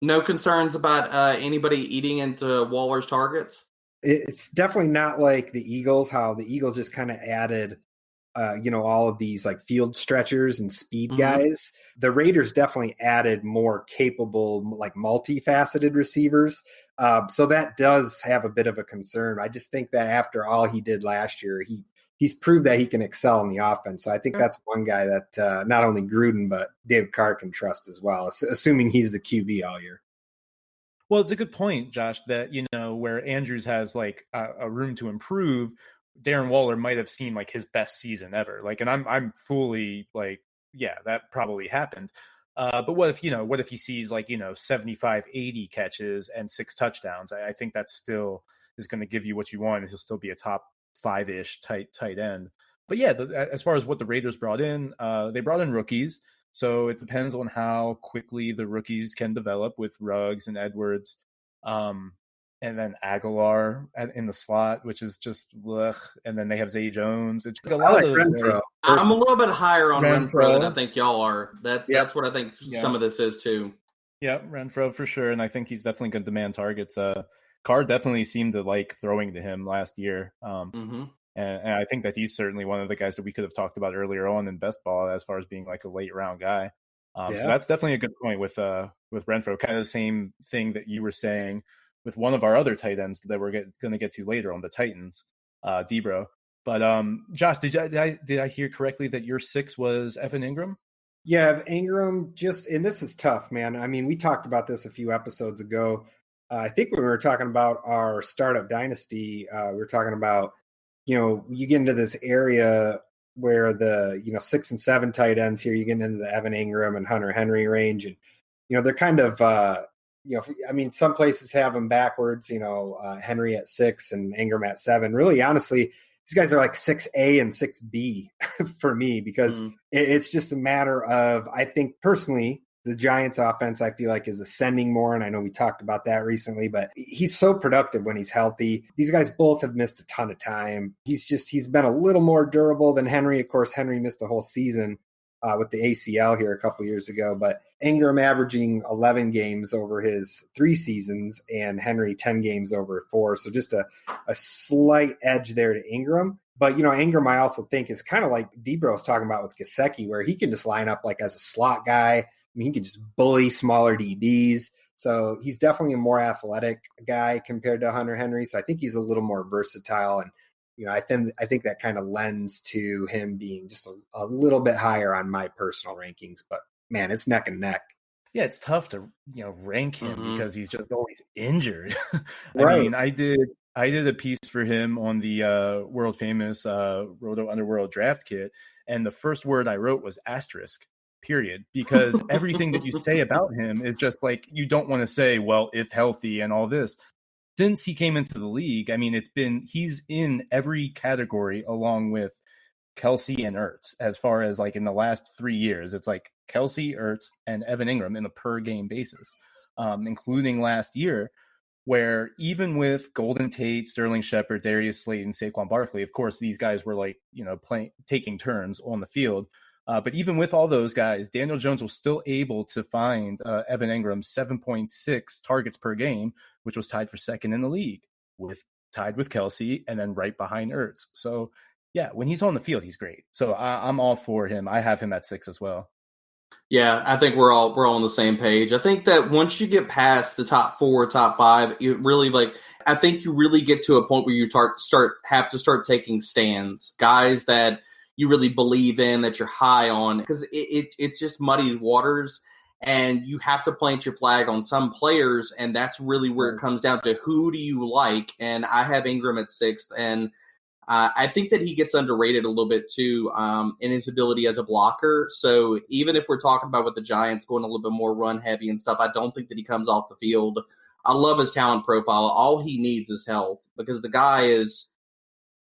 No concerns about anybody eating into Waller's targets? It's definitely not like the Eagles, how the Eagles just kind of added all of these like field stretchers and speed guys. The Raiders definitely added more capable, like multifaceted receivers. So that does have a bit of a concern. I just think that after all he did last year, he's proved that he can excel in the offense. So I think that's one guy that not only Gruden, but David Carr can trust as well, assuming he's the QB all year. Well, it's a good point, Josh, that, where Andrews has like a room to improve, Darren Waller might have seemed like his best season ever. Like, and I'm fully like, yeah, that probably happened. But what if he sees like, 75, 80 catches and 6 touchdowns? I think that still is going to give you what you want. He'll still be a top 5-ish tight end. But yeah, as far as what the Raiders brought in, they brought in rookies. So it depends on how quickly the rookies can develop with Ruggs and Edwards. And then Aguilar in the slot, which is just ugh. And then they have Zay Jones. It's a lot of Renfro. I'm a little bit higher on Renfro than I think y'all are. That's what I think some of this is too. Yeah, Renfro for sure. And I think he's definitely going to demand targets. Carr definitely seemed to like throwing to him last year. And I think that he's certainly one of the guys that we could have talked about earlier on in best ball as far as being like a late round guy. So that's definitely a good point with Renfro. Kind of the same thing that you were saying with one of our other tight ends that we're going to get to later on the Titans, DBro. But Josh, did I hear correctly that your 6 was Evan Engram? Yeah, Engram and this is tough, man. I mean, we talked about this a few episodes ago. I think when we were talking about our startup dynasty, we were talking about, you get into this area where the, 6 and 7 tight ends here, you get into the Evan Engram and Hunter Henry range. And, they're kind of, some places have them backwards, Henry at 6 and Engram at 7. Really, honestly, these guys are like 6A and 6B for me because it's just a matter of, I think personally, the Giants offense, I feel like, is ascending more. And I know we talked about that recently, but he's so productive when he's healthy. These guys both have missed a ton of time. He's been a little more durable than Henry. Of course, Henry missed a whole season with the ACL here a couple years ago, but Engram averaging 11 games over his 3 seasons and Henry 10 games over 4. So just a slight edge there to Engram. But, Engram, I also think is kind of like DBro was talking about with Gesicki, where he can just line up like as a slot guy. I mean, he can just bully smaller DBs. So he's definitely a more athletic guy compared to Hunter Henry. So I think he's a little more versatile. And, I think that kind of lends to him being just a little bit higher on my personal rankings. But, man, it's neck and neck. Yeah, it's tough to, rank him because he's just always injured. Right. I mean, I did a piece for him on the world famous Roto Underworld draft kit. And the first word I wrote was asterisk. Period, because everything that you say about him is just like, you don't want to say, well, if healthy and all this. Since he came into the league, I mean, he's in every category along with Kelsey and Ertz as far as like in the last 3 years. It's like Kelsey, Ertz, and Evan Engram in a per game basis, including last year, where even with Golden Tate, Sterling Shepard, Darius Slayton, Saquon Barkley, of course, these guys were like, taking turns on the field. But even with all those guys, Daniel Jones was still able to find Evan Engram's 7.6 targets per game, which was tied for second in the league, tied with Kelsey and then right behind Ertz. So, yeah, when he's on the field, he's great. So I'm all for him. I have him at 6 as well. Yeah, I think we're all on the same page. I think that once you get past the top 4, top 5, you really I think you really get to a point where you have to start taking stands, guys that you really believe in, that you're high on, because it's just muddy waters, and you have to plant your flag on some players, and that's really where it comes down to who do you like. And I have Engram at 6th, and I think that he gets underrated a little bit too in his ability as a blocker. So even if we're talking about with the Giants going a little bit more run heavy and stuff, I don't think that he comes off the field. I love his talent profile. All he needs is health, because the guy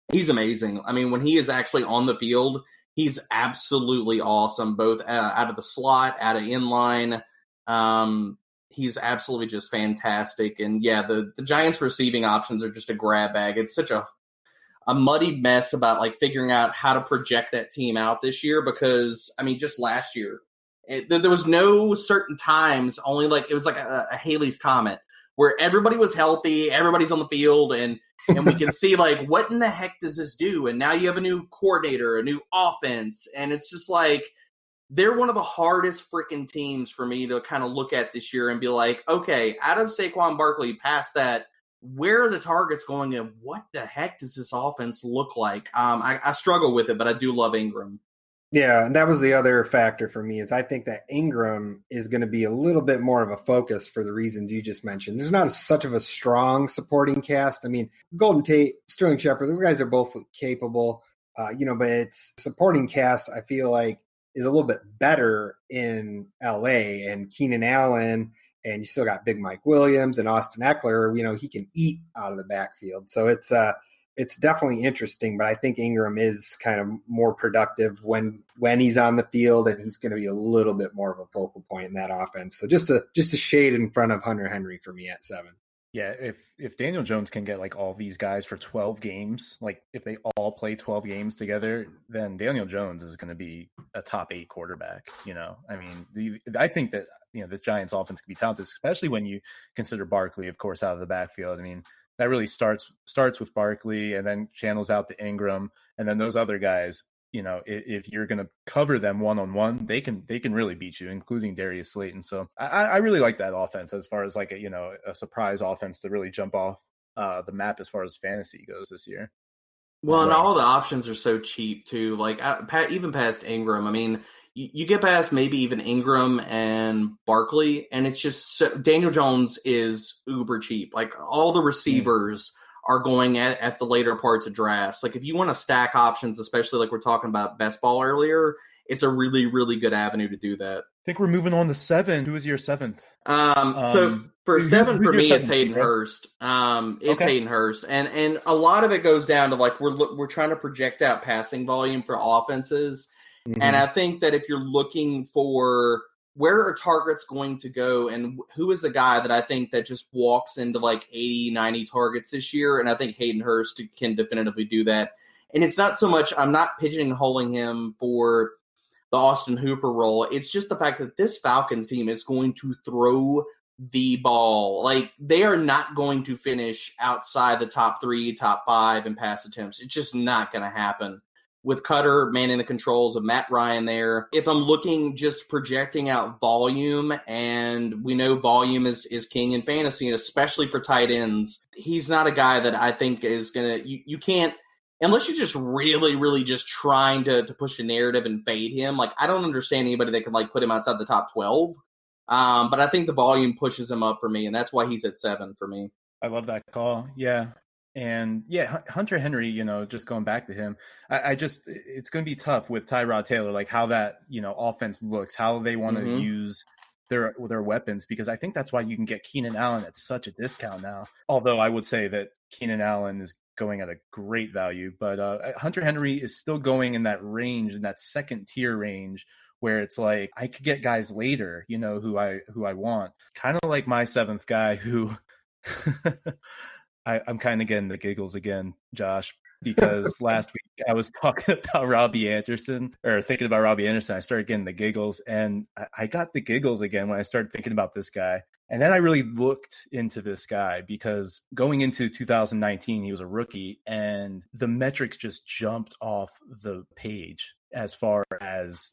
he's amazing. I mean, when he is actually on the field, he's absolutely awesome, both out of the slot, out of inline. He's absolutely just fantastic. And yeah, the Giants receiving options are just a grab bag. It's such a muddied mess about like figuring out how to project that team out this year, because I mean, just last year, there was no certain times, only like it was like a Haley's Comet, where everybody was healthy, everybody's on the field, and we can see like, what in the heck does this do? And now you have a new coordinator, a new offense, and it's just like, they're one of the hardest freaking teams for me to kind of look at this year and be like, okay, out of Saquon Barkley, past that, where are the targets going and what the heck does this offense look like? I struggle with it, but I do love Engram. Yeah, and that was the other factor for me is I think that Engram is going to be a little bit more of a focus for the reasons you just mentioned. There's not such of a strong supporting cast. I mean, Golden Tate, Sterling Shepard, those guys are both capable, but it's supporting cast, I feel like, is a little bit better in LA, and Keenan Allen, and you still got Big Mike Williams and Austin Eckler, he can eat out of the backfield. So it's definitely interesting, but I think Engram is kind of more productive when he's on the field, and he's going to be a little bit more of a focal point in that offense. So just a shade in front of Hunter Henry for me at 7. Yeah, if Daniel Jones can get like all these guys for 12 games, like if they all play 12 games together, then Daniel Jones is going to be a top 8 quarterback. I mean, I think that this Giants offense can be talented, especially when you consider Barkley, of course, out of the backfield. I mean, that really starts with Barkley and then channels out to Engram, and then those other guys. If you're going to cover them one-on-one, they can really beat you, including Darius Slayton. So I really like that offense as far as like a surprise offense to really jump off the map as far as fantasy goes this year. Well, and all the options are so cheap too. Like even past Engram, I mean, you get past maybe even Engram and Barkley, and it's just Daniel Jones is uber cheap. Like all the receivers are going at the later parts of drafts. Like if you want to stack options, especially like we're talking about best ball earlier, it's a really, really good avenue to do that. I think we're moving on to 7. Who is your 7th? So for 7, for me, it's Hayden bro? Hurst. It's Hayden Hurst. And a lot of it goes down to like, we're trying to project out passing volume for offenses. Mm-hmm. And I think that if you're looking for where are targets going to go and who is a guy that I think that just walks into like 80, 90 targets this year, and I think Hayden Hurst can definitively do that. And it's not so much, I'm not pigeonholing him for the Austin Hooper role. It's just the fact that this Falcons team is going to throw the ball. Like, they are not going to finish outside the top 3, top 5 in pass attempts. It's just not going to happen. With Cutter manning the controls of Matt Ryan there. If I'm looking just projecting out volume, and we know volume is king in fantasy, and especially for tight ends, he's not a guy that I think is going to, you can't, unless you're just really, really just trying to push a narrative and fade him. Like, I don't understand anybody that can like put him outside the top 12. But I think the volume pushes him up for me, and that's why he's at 7 for me. I love that call. Yeah. And yeah, Hunter Henry, just going back to him, it's going to be tough with Tyrod Taylor, like how that, offense looks, how they want to use their weapons, because I think that's why you can get Keenan Allen at such a discount now. Although I would say that Keenan Allen is going at a great value, but Hunter Henry is still going in that range, in that second tier range, where it's like I could get guys later, who I want. Kind of like my 7th guy who I'm kind of getting the giggles again, Josh, because last week I was talking about Robby Anderson, or thinking about Robby Anderson. I started getting the giggles, and I got the giggles again when I started thinking about this guy. And then I really looked into this guy, because going into 2019, he was a rookie, and the metrics just jumped off the page as far as,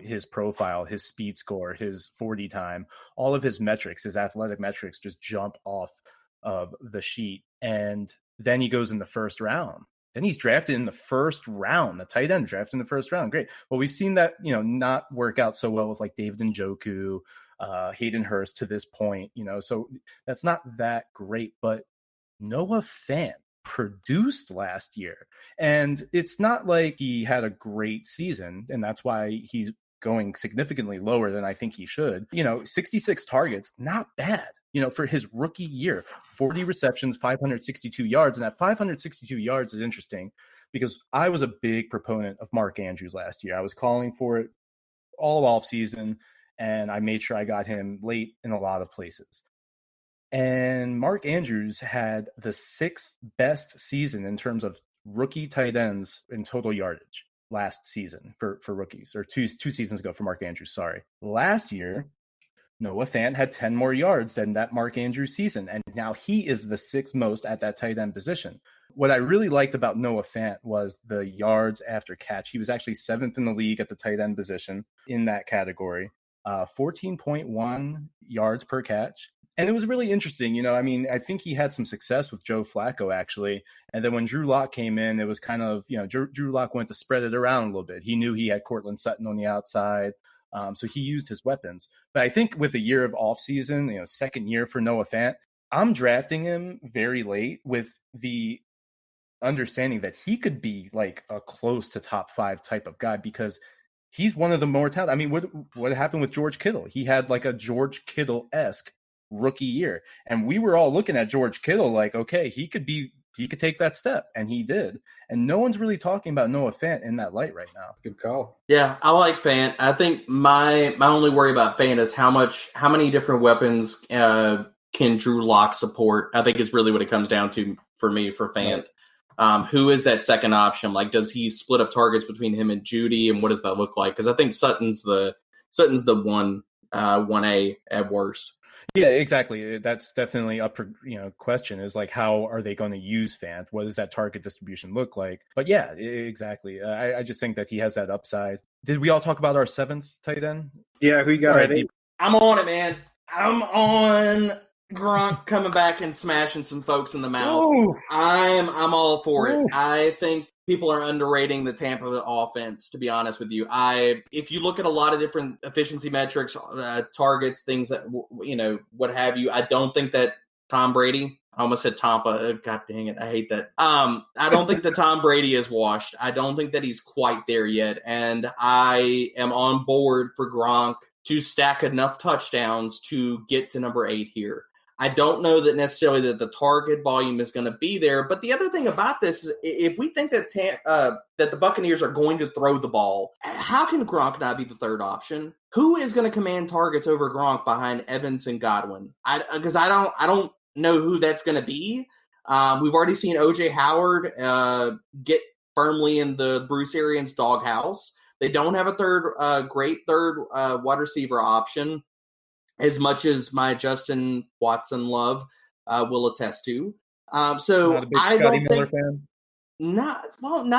his profile, his speed score, his 40 time, all of his metrics, his athletic metrics just jump off of the sheet. And then he goes in the first round. Then he's drafted in the first round, the tight end drafted in the first round. Great. Well, we've seen that, not work out so well with like David Njoku, Hayden Hurst to this point, so that's not that great. But Noah Fant produced last year, and it's not like he had a great season, and that's why he's going significantly lower than I think he should. 66 targets, not bad. For his rookie year, 40 receptions, 562 yards. And that 562 yards is interesting, because I was a big proponent of Mark Andrews last year. I was calling for it all off season, and I made sure I got him late in a lot of places. And Mark Andrews had the 6th best season in terms of rookie tight ends in total yardage last season for rookies, or two seasons ago for Mark Andrews. Sorry. Last year, Noah Fant had 10 more yards than that Mark Andrews season, and now he is the 6th most at that tight end position. What I really liked about Noah Fant was the yards after catch. He was actually 7th in the league at the tight end position in that category, 14.1 yards per catch. And it was really interesting. I mean, I think he had some success with Joe Flacco, actually. And then when Drew Lock came in, it was kind of, Drew Lock went to spread it around a little bit. He knew he had Cortland Sutton on the outside. So he used his weapons. But I think with a year of offseason, second year for Noah Fant, I'm drafting him very late with the understanding that he could be like a close to top 5 type of guy because he's one of the more talented. I mean, what happened with George Kittle? He had like a George Kittle-esque rookie year. And we were all looking at George Kittle like, okay, he could take that step, and he did. And no one's really talking about Noah Fant in that light right now. Good call. Yeah, I like Fant. I think my only worry about Fant is how many different weapons can Drew Lock support. I think is really what it comes down to for me for Fant. Right. Who is that second option? Like, does he split up targets between him and Judy, and what does that look like? Because I think Sutton's the 1A at worst. Yeah, exactly. That's definitely up for question is like, how are they going to use Fant? What does that target distribution look like? But yeah, exactly. I just think that he has that upside. Did we all talk about our 7th tight end? Yeah, who you got? Right, I'm on it, man. I'm on Gronk coming back and smashing some folks in the mouth. Ooh. I'm all for it. I think people are underrating the Tampa offense, to be honest with you. If you look at a lot of different efficiency metrics, targets, things that, what have you, I don't think that Tom Brady, I almost said Tampa. God dang it. I hate that. I don't think that Tom Brady is washed. I don't think that he's quite there yet. And I am on board for Gronk to stack enough touchdowns to get to number 8 here. I don't know that necessarily that the target volume is going to be there. But the other thing about this is if we think that that the Buccaneers are going to throw the ball, how can Gronk not be the third option? Who is going to command targets over Gronk behind Evans and Godwin? Because I don't know who that's going to be. We've already seen O.J. Howard get firmly in the Bruce Arians doghouse. They don't have a great third wide receiver option, as much as my Justin Watson love will attest to. So I don't think not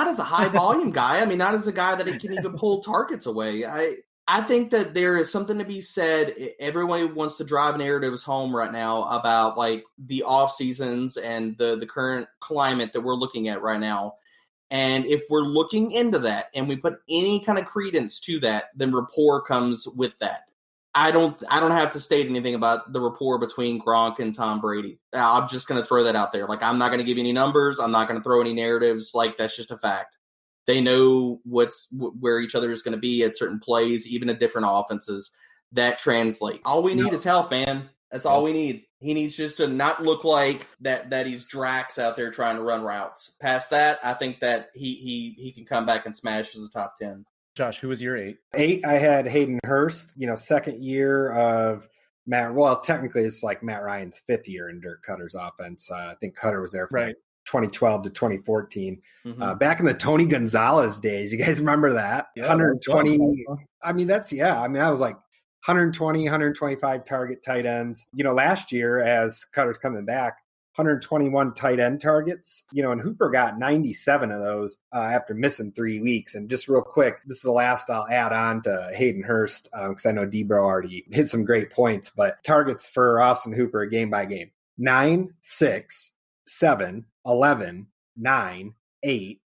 as a high volume guy. I mean, not as a guy that can even pull targets away. I think that there is something to be said. Everyone wants to drive narratives home right now about like the off seasons and the current climate that we're looking at right now. And if we're looking into that and we put any kind of credence to that, then rapport comes with that. I don't have to state anything about the rapport between Gronk and Tom Brady. I'm just going to throw that out there. Like, I'm not going to give you any numbers. I'm not going to throw any narratives. Like, that's just a fact. They know where each other is going to be at certain plays, even at different offenses. That translate. All we need is health, man. That's all we need. He needs just to not look like that he's Drax out there trying to run routes. Past that, I think that he can come back and smash as a top 10. Josh, who was your 8? 8, I had Hayden Hurst, second year of Matt. Well, technically it's like Matt Ryan's 5th year in Dirk Cutter's offense. I think Cutter was there from 2012 to 2014. Mm-hmm. Back in the Tony Gonzalez days. You guys remember that? Yeah, 120. I mean, that was like 120, 125 target tight ends. Last year as Cutter's coming back, 121 tight end targets, and Hooper got 97 of those after missing 3 weeks. And just real quick, this is the last I'll add on to Hayden Hurst because I know DBro already hit some great points, but targets for Austin Hooper game by game: 9, 6, 7, 11, 9, 8,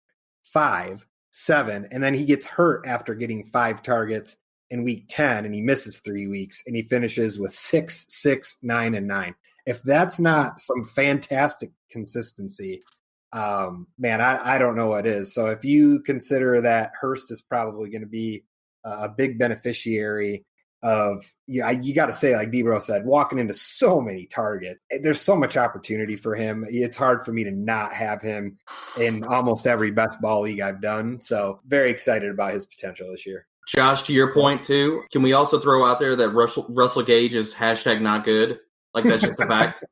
5, 7. And then he gets hurt after getting 5 targets in week 10 and he misses 3 weeks and he finishes with 6, 6, 9, and 9. If that's not some fantastic consistency, man, I don't know what is. So if you consider that Hurst is probably going to be a big beneficiary of, you got to say, like DBro said, walking into so many targets, there's so much opportunity for him. It's hard for me to not have him in almost every best ball league I've done. So very excited about his potential this year. Josh, to your point too, can we also throw out there that Russell Gage is #not good? Like, that's just a fact.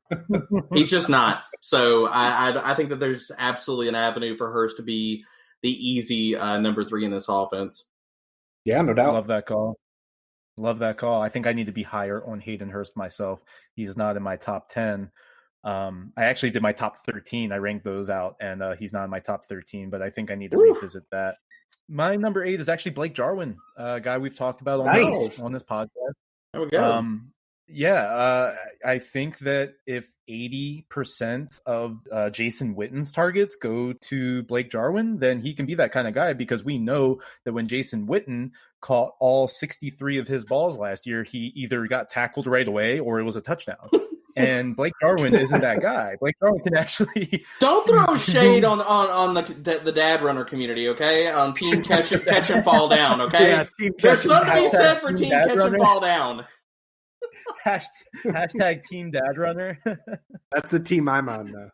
He's just not. So I think that there's absolutely an avenue for Hurst to be the easy number 3 in this offense. Yeah, no doubt. Love that call. Love that call. I think I need to be higher on Hayden Hurst myself. He's not in my top 10. I actually did my top 13. I ranked those out, and he's not in my top 13, but I think I need to revisit that. My number 8 is actually Blake Jarwin, a guy we've talked about on this podcast. There we go. I think that if 80% of Jason Witten's targets go to Blake Jarwin, then he can be that kind of guy, because we know that when Jason Witten caught all 63 of his balls last year, he either got tackled right away or it was a touchdown. And Blake Jarwin isn't that guy. Blake Jarwin can actually don't throw shade on the dad runner community, okay? On team catch and fall down, okay? Yeah, there's something to be said for team catch and fall down. Hashtag team dad runner. That's the team I'm on now.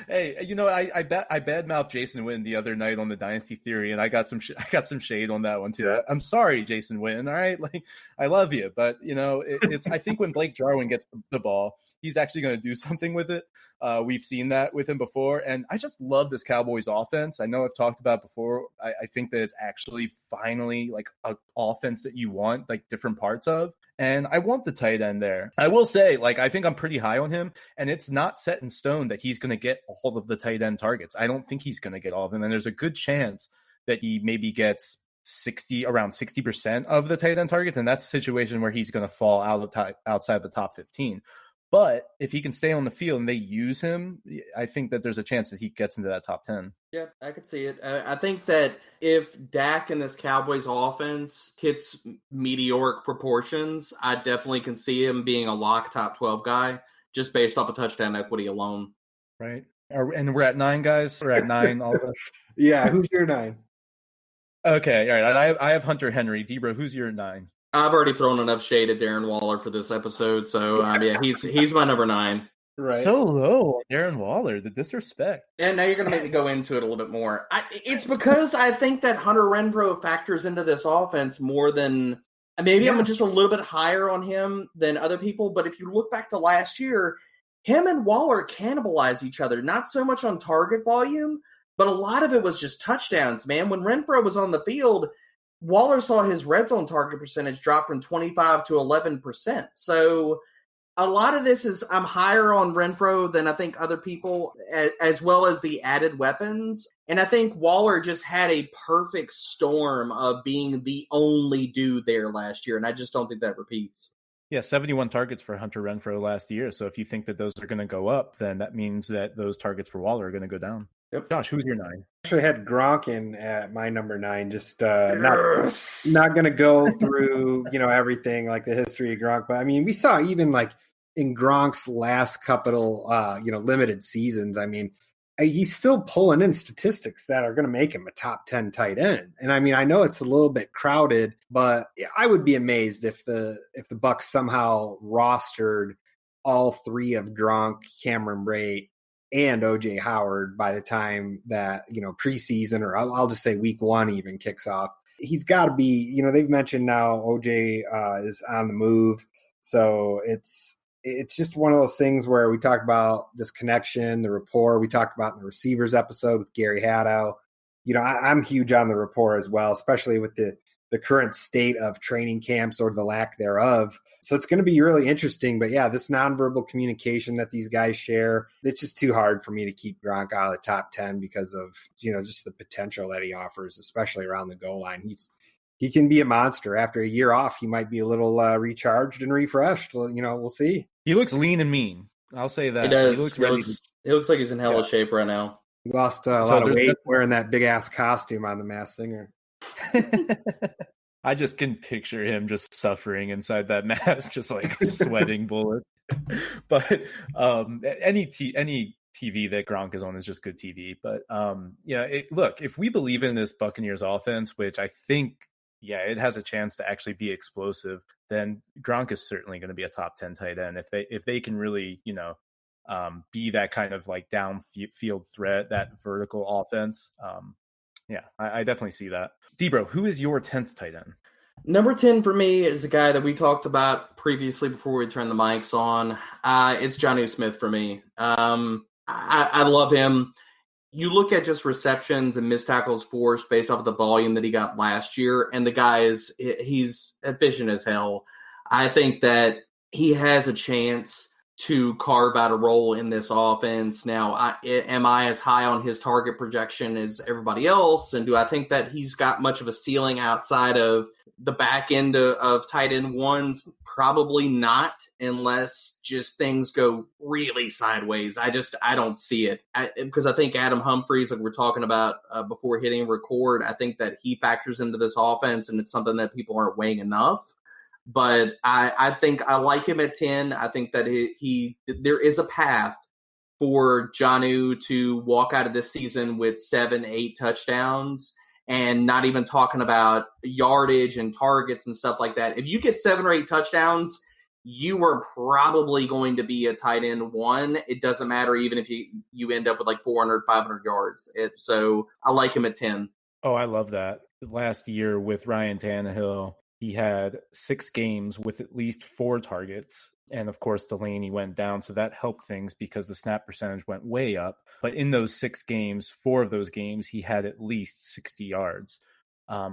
Hey, I badmouthed Jason Witten the other night on the Dynasty Theory, and I got some shade on that one too. I'm sorry, Jason Witten. All right, like, I love you, but it's I think when Blake Jarwin gets the ball, he's actually going to do something with it. We've seen that with him before, and I just love this Cowboys offense. I know I've talked about it before. I think that it's actually finally like an offense that you want, like, different parts of. And I want the tight end there. I will say, like, I think I'm pretty high on him, and it's not set in stone that he's going to get all of the tight end targets. I don't think he's going to get all of them, and there's a good chance that he maybe gets around 60% of the tight end targets, and that's a situation where he's going to fall outside the top 15. But if he can stay on the field and they use him, I think that there's a chance that he gets into that top 10. Yeah, I could see it. I think that if Dak and this Cowboys offense hits meteoric proportions, I definitely can see him being a lock top 12 guy just based off of touchdown equity alone. Right. And we're at 9, guys? We're at 9 all of us? Yeah, who's your 9? Okay, all right. I have Hunter Henry. DBro, who's your 9? I've already thrown enough shade at Darren Waller for this episode, so yeah, he's my number 9. Right. So low, Darren Waller, the disrespect. And now you're going to make me go into it a little bit more. It's because I think that Hunter Renfrow factors into this offense more than maybe I'm just a little bit higher on him than other people. But if you look back to last year, him and Waller cannibalized each other, not so much on target volume, but a lot of it was just touchdowns, man. When Renfrow was on the field, Waller saw his red zone target percentage drop from 25 to 11%. So a lot of this is I'm higher on Renfrow than I think other people, as well as the added weapons. And I think Waller just had a perfect storm of being the only dude there last year, and I just don't think that repeats. Yeah, 71 targets for Hunter Renfrow last year. So if you think that those are going to go up, then that means that those targets for Waller are going to go down. Yep. Josh, who's your 9? Actually had Gronk in at my number 9. Just not going to go through everything like the history of Gronk, but I mean we saw even like in Gronk's last couple limited seasons. I mean he's still pulling in statistics that are going to make him a top 10 tight end. And I mean I know it's a little bit crowded, but I would be amazed if the Bucs somehow rostered all 3 of Gronk, Cameron Brate, and OJ Howard by the time that, preseason, or I'll just say week 1 even kicks off. He's got to be, they've mentioned now OJ is on the move. So it's just one of those things where we talk about this connection, the rapport we talked about in the receivers episode with Gary Haddow. I'm huge on the rapport as well, especially with the current state of training camps or the lack thereof. So it's going to be really interesting. But yeah, this nonverbal communication that these guys share, it's just too hard for me to keep Gronk out of the top 10 because of, just the potential that he offers, especially around the goal line. He can be a monster. After a year off, he might be a little recharged and refreshed. We'll see. He looks lean and mean. I'll say that. He does. He looks like he's in hella shape right now. He lost a lot of weight wearing that big-ass costume on The Masked Singer. I just can picture him just suffering inside that mask, just like sweating bullets. But any TV that Gronk is on is just good TV. But look, if we believe in this Buccaneers offense, which I think, it has a chance to actually be explosive, then Gronk is certainly going to be a top 10 tight end. If they can really, be that kind of like downfield threat, that vertical offense. I definitely see that. DBro, who is your 10th tight end? Number 10 for me is a guy that we talked about previously before we turned the mics on. It's Jonnu Smith for me. I love him. you look at just receptions and missed tackles forced based off of the volume that he got last year, and the guy he's efficient as hell. I think that he has a chance to carve out a role in this offense. Now, am I as high on his target projection as everybody else? And do I think that he's got much of a ceiling outside of the back end of tight end ones? Probably not, unless just things go really sideways. I don't see it. Because I think Adam Humphries, like we're talking about before hitting record, I think that he factors into this offense, and it's something that people aren't weighing enough. But I think I like him at 10. I think that there is a path for Jonnu to walk out of this season with 7-8 touchdowns, and not even talking about yardage and targets and stuff like that. If you get 7 or 8 touchdowns, you are probably going to be a tight end 1. It doesn't matter even if you end up with like 400, 500 yards. So I like him at 10. Oh, I love that. Last year with Ryan Tannehill, he had 6 games with at least 4 targets. And of course, Delaney went down. So that helped things because the snap percentage went way up. But in those 6 games, 4 of those games, he had at least 60 yards.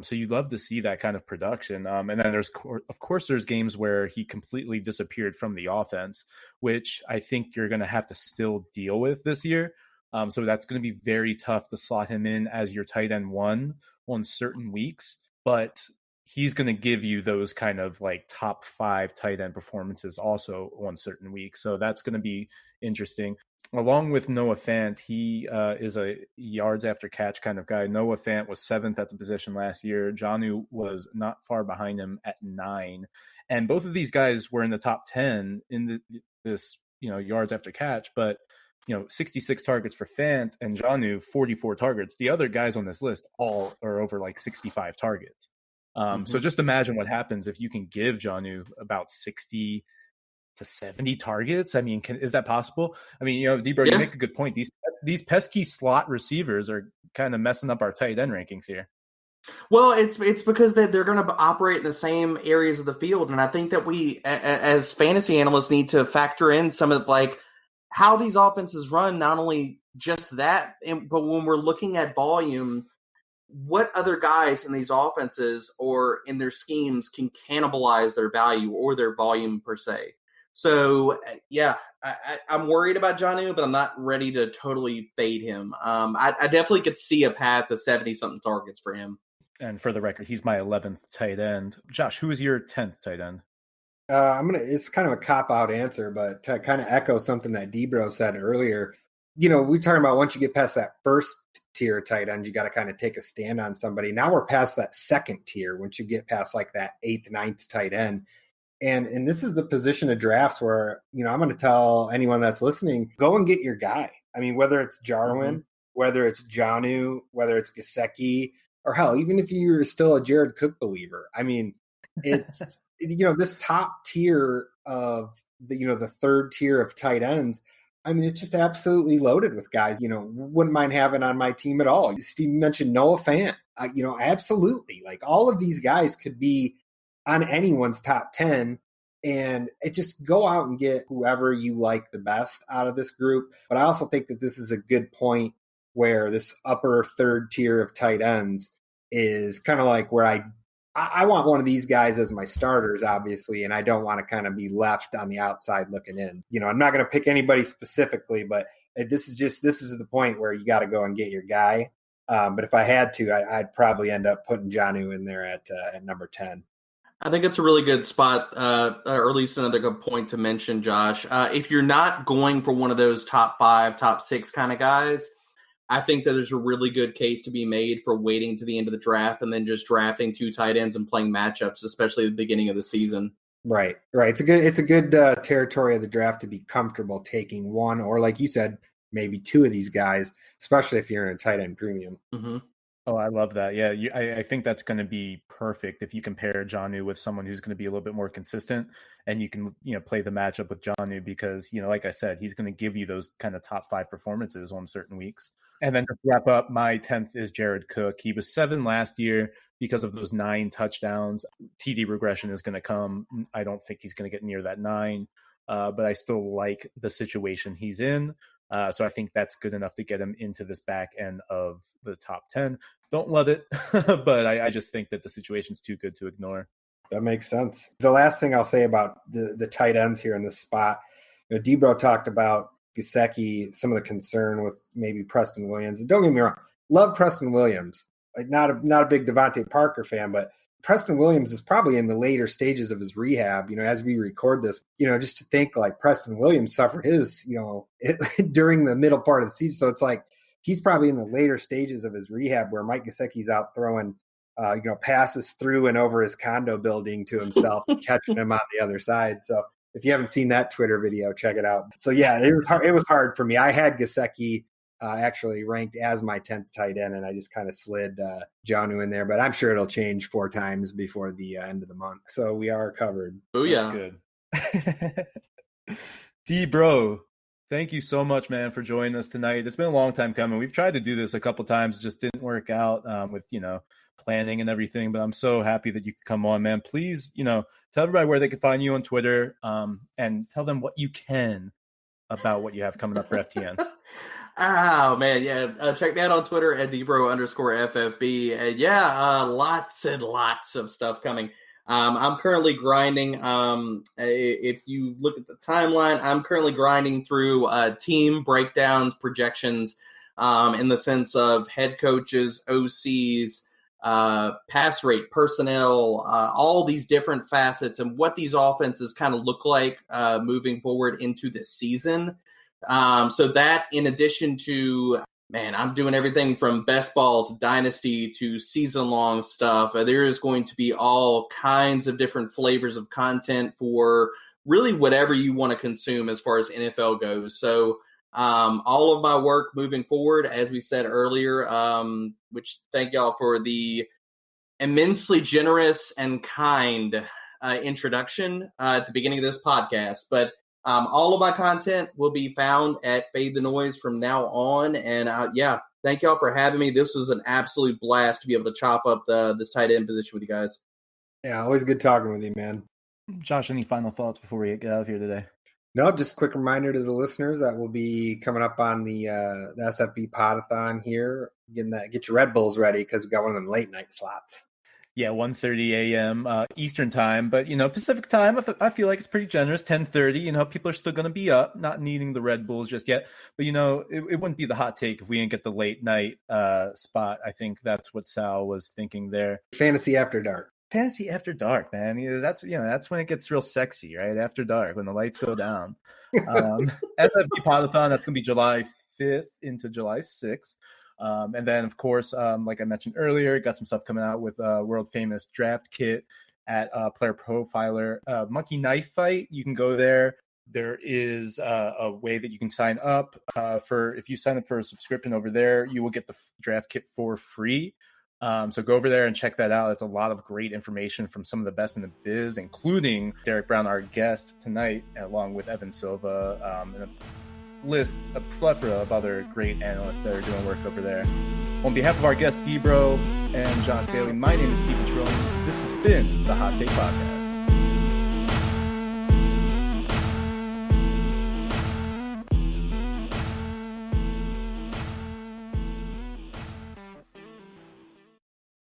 So you'd love to see that kind of production. And then there's games where he completely disappeared from the offense, which I think you're going to have to still deal with this year. So that's going to be very tough to slot him in as your tight end 1 on certain weeks. But he's going to give you those kind of like top 5 tight end performances also on certain weeks. So that's going to be interesting. Along with Noah Fant, he is a yards after catch kind of guy. Noah Fant was 7th at the position last year. Jonnu was not far behind him at 9. And both of these guys were in the top 10 in this yards after catch. But 66 targets for Fant and Jonnu, 44 targets. The other guys on this list all are over like 65 targets. So just imagine what happens if you can give Jonnu about 60 to 70 targets. I mean, is that possible? I mean, DBro, you make a good point. These pesky slot receivers are kind of messing up our tight end rankings here. Well, it's because they're going to operate in the same areas of the field, and I think that we, as fantasy analysts, need to factor in some of like how these offenses run. Not only just that, but when we're looking at volume, what other guys in these offenses or in their schemes can cannibalize their value or their volume per se. So, yeah, I'm worried about Jonnu, but I'm not ready to totally fade him. I definitely could see a path to 70-something targets for him. And for the record, he's my 11th tight end. Josh, who is your 10th tight end? It's kind of a cop-out answer, but to kind of echo something that DBro said earlier, we're talking about once you get past that first tier tight end, you got to kind of take a stand on somebody. Now we're past that second tier. Once you get past like that 8th, 9th tight end. And this is the position of drafts where, I'm going to tell anyone that's listening, go and get your guy. I mean, whether it's Jarwin, whether it's Jonnu, whether it's Gesicki, or hell, even if you're still a Jared Cook believer. I mean, it's, this top tier of the third tier of tight ends, I mean, it's just absolutely loaded with guys, wouldn't mind having on my team at all. Steve mentioned Noah Fant, absolutely. Like all of these guys could be on anyone's top 10, and it just go out and get whoever you like the best out of this group. But I also think that this is a good point where this upper third tier of tight ends is kind of like where I want one of these guys as my starters, obviously, and I don't want to kind of be left on the outside looking in. I'm not going to pick anybody specifically, but this is the point where you got to go and get your guy. But if I had to, I'd probably end up putting Jonnu in there at number 10. I think it's a really good spot, or at least another good point to mention, Josh. If you're not going for one of those top 5, top 6 kind of guys, I think that there's a really good case to be made for waiting to the end of the draft and then just drafting 2 tight ends and playing matchups, especially at the beginning of the season. Right. It's a good territory of the draft to be comfortable taking one, or like you said, maybe 2 of these guys, especially if you're in a tight end premium. Mm-hmm. Oh, I love that. Yeah, I think that's going to be perfect if you compare Jonnu with someone who's going to be a little bit more consistent, and you can play the matchup with Jonnu because like I said, he's going to give you those kind of top 5 performances on certain weeks. And then to wrap up, my 10th is Jared Cook. He was 7 last year because of those 9 touchdowns. TD regression is going to come. I don't think he's going to get near that 9, but I still like the situation he's in. So I think that's good enough to get him into this back end of the top 10. Don't love it, but I just think that the situation's too good to ignore. That makes sense. The last thing I'll say about the tight ends here in this spot, DBro talked about Gesicki, some of the concern with maybe Preston Williams. And don't get me wrong, love Preston Williams. Like not a big Devontae Parker fan, but Preston Williams is probably in the later stages of his rehab, as we record this, just to think like Preston Williams suffered his, during the middle part of the season. So it's like he's probably in the later stages of his rehab where Mike Gesicki's out throwing, passes through and over his condo building to himself and catching him on the other side. So if you haven't seen that Twitter video, check it out. So yeah, it was hard for me. I had Gesicki actually ranked as my 10th tight end, and I just kind of slid Jonnu in there, but I'm sure it'll change 4 times before the end of the month. So we are covered. Oh yeah. That's good. DBro, thank you so much, man, for joining us tonight. It's been a long time coming. We've tried to do this a couple times. It just didn't work out with, planning and everything, but I'm so happy that you could come on, man. Please, tell everybody where they can find you on Twitter, and tell them what you can about what you have coming up for FTN. Oh man, yeah. Check me out on Twitter at DBro_FFB. And lots and lots of stuff coming. I'm currently grinding. If you look at the timeline, I'm currently grinding through team breakdowns, projections, in the sense of head coaches, OCs, pass rate, personnel, all these different facets and what these offenses kind of look like moving forward into the season. So that, in addition to, I'm doing everything from best ball to dynasty to season-long stuff. There is going to be all kinds of different flavors of content for really whatever you want to consume as far as NFL goes. So all of my work moving forward, as we said earlier, which thank y'all for the immensely generous and kind introduction at the beginning of this podcast. But all of my content will be found at Fade the Noise from now on. And thank y'all for having me. This was an absolute blast to be able to chop up this tight end position with you guys. Yeah, always good talking with you, man. Josh, any final thoughts before we get out of here today? No, just a quick reminder to the listeners that will be coming up on the SFB Podathon here. Get your Red Bulls ready because we got one of them late night slots. Yeah, 1:30 a.m. Eastern time, but Pacific time, I feel like it's pretty generous. 10:30. People are still going to be up, not needing the Red Bulls just yet. But it wouldn't be the hot take if we didn't get the late night spot. I think that's what Sal was thinking there. Fantasy After Dark. Fantasy After Dark, man. That's when it gets real sexy, right? After dark, when the lights go down. FFB Podathon, that's going to be July 5th into July 6th. And then, of course, like I mentioned earlier, got some stuff coming out with world famous draft kit at Player Profiler. Monkey Knife Fight, you can go there. There is a way that you can sign up if you sign up for a subscription over there, you will get the draft kit for free. So go over there and check that out. It's a lot of great information from some of the best in the biz, including Derek Brown, our guest tonight, along with Evan Silva, and a plethora of other great analysts that are doing work over there. On behalf of our guest DBro and John Bailey, my name is Stephen Trone. This has been the Hot Take Podcast.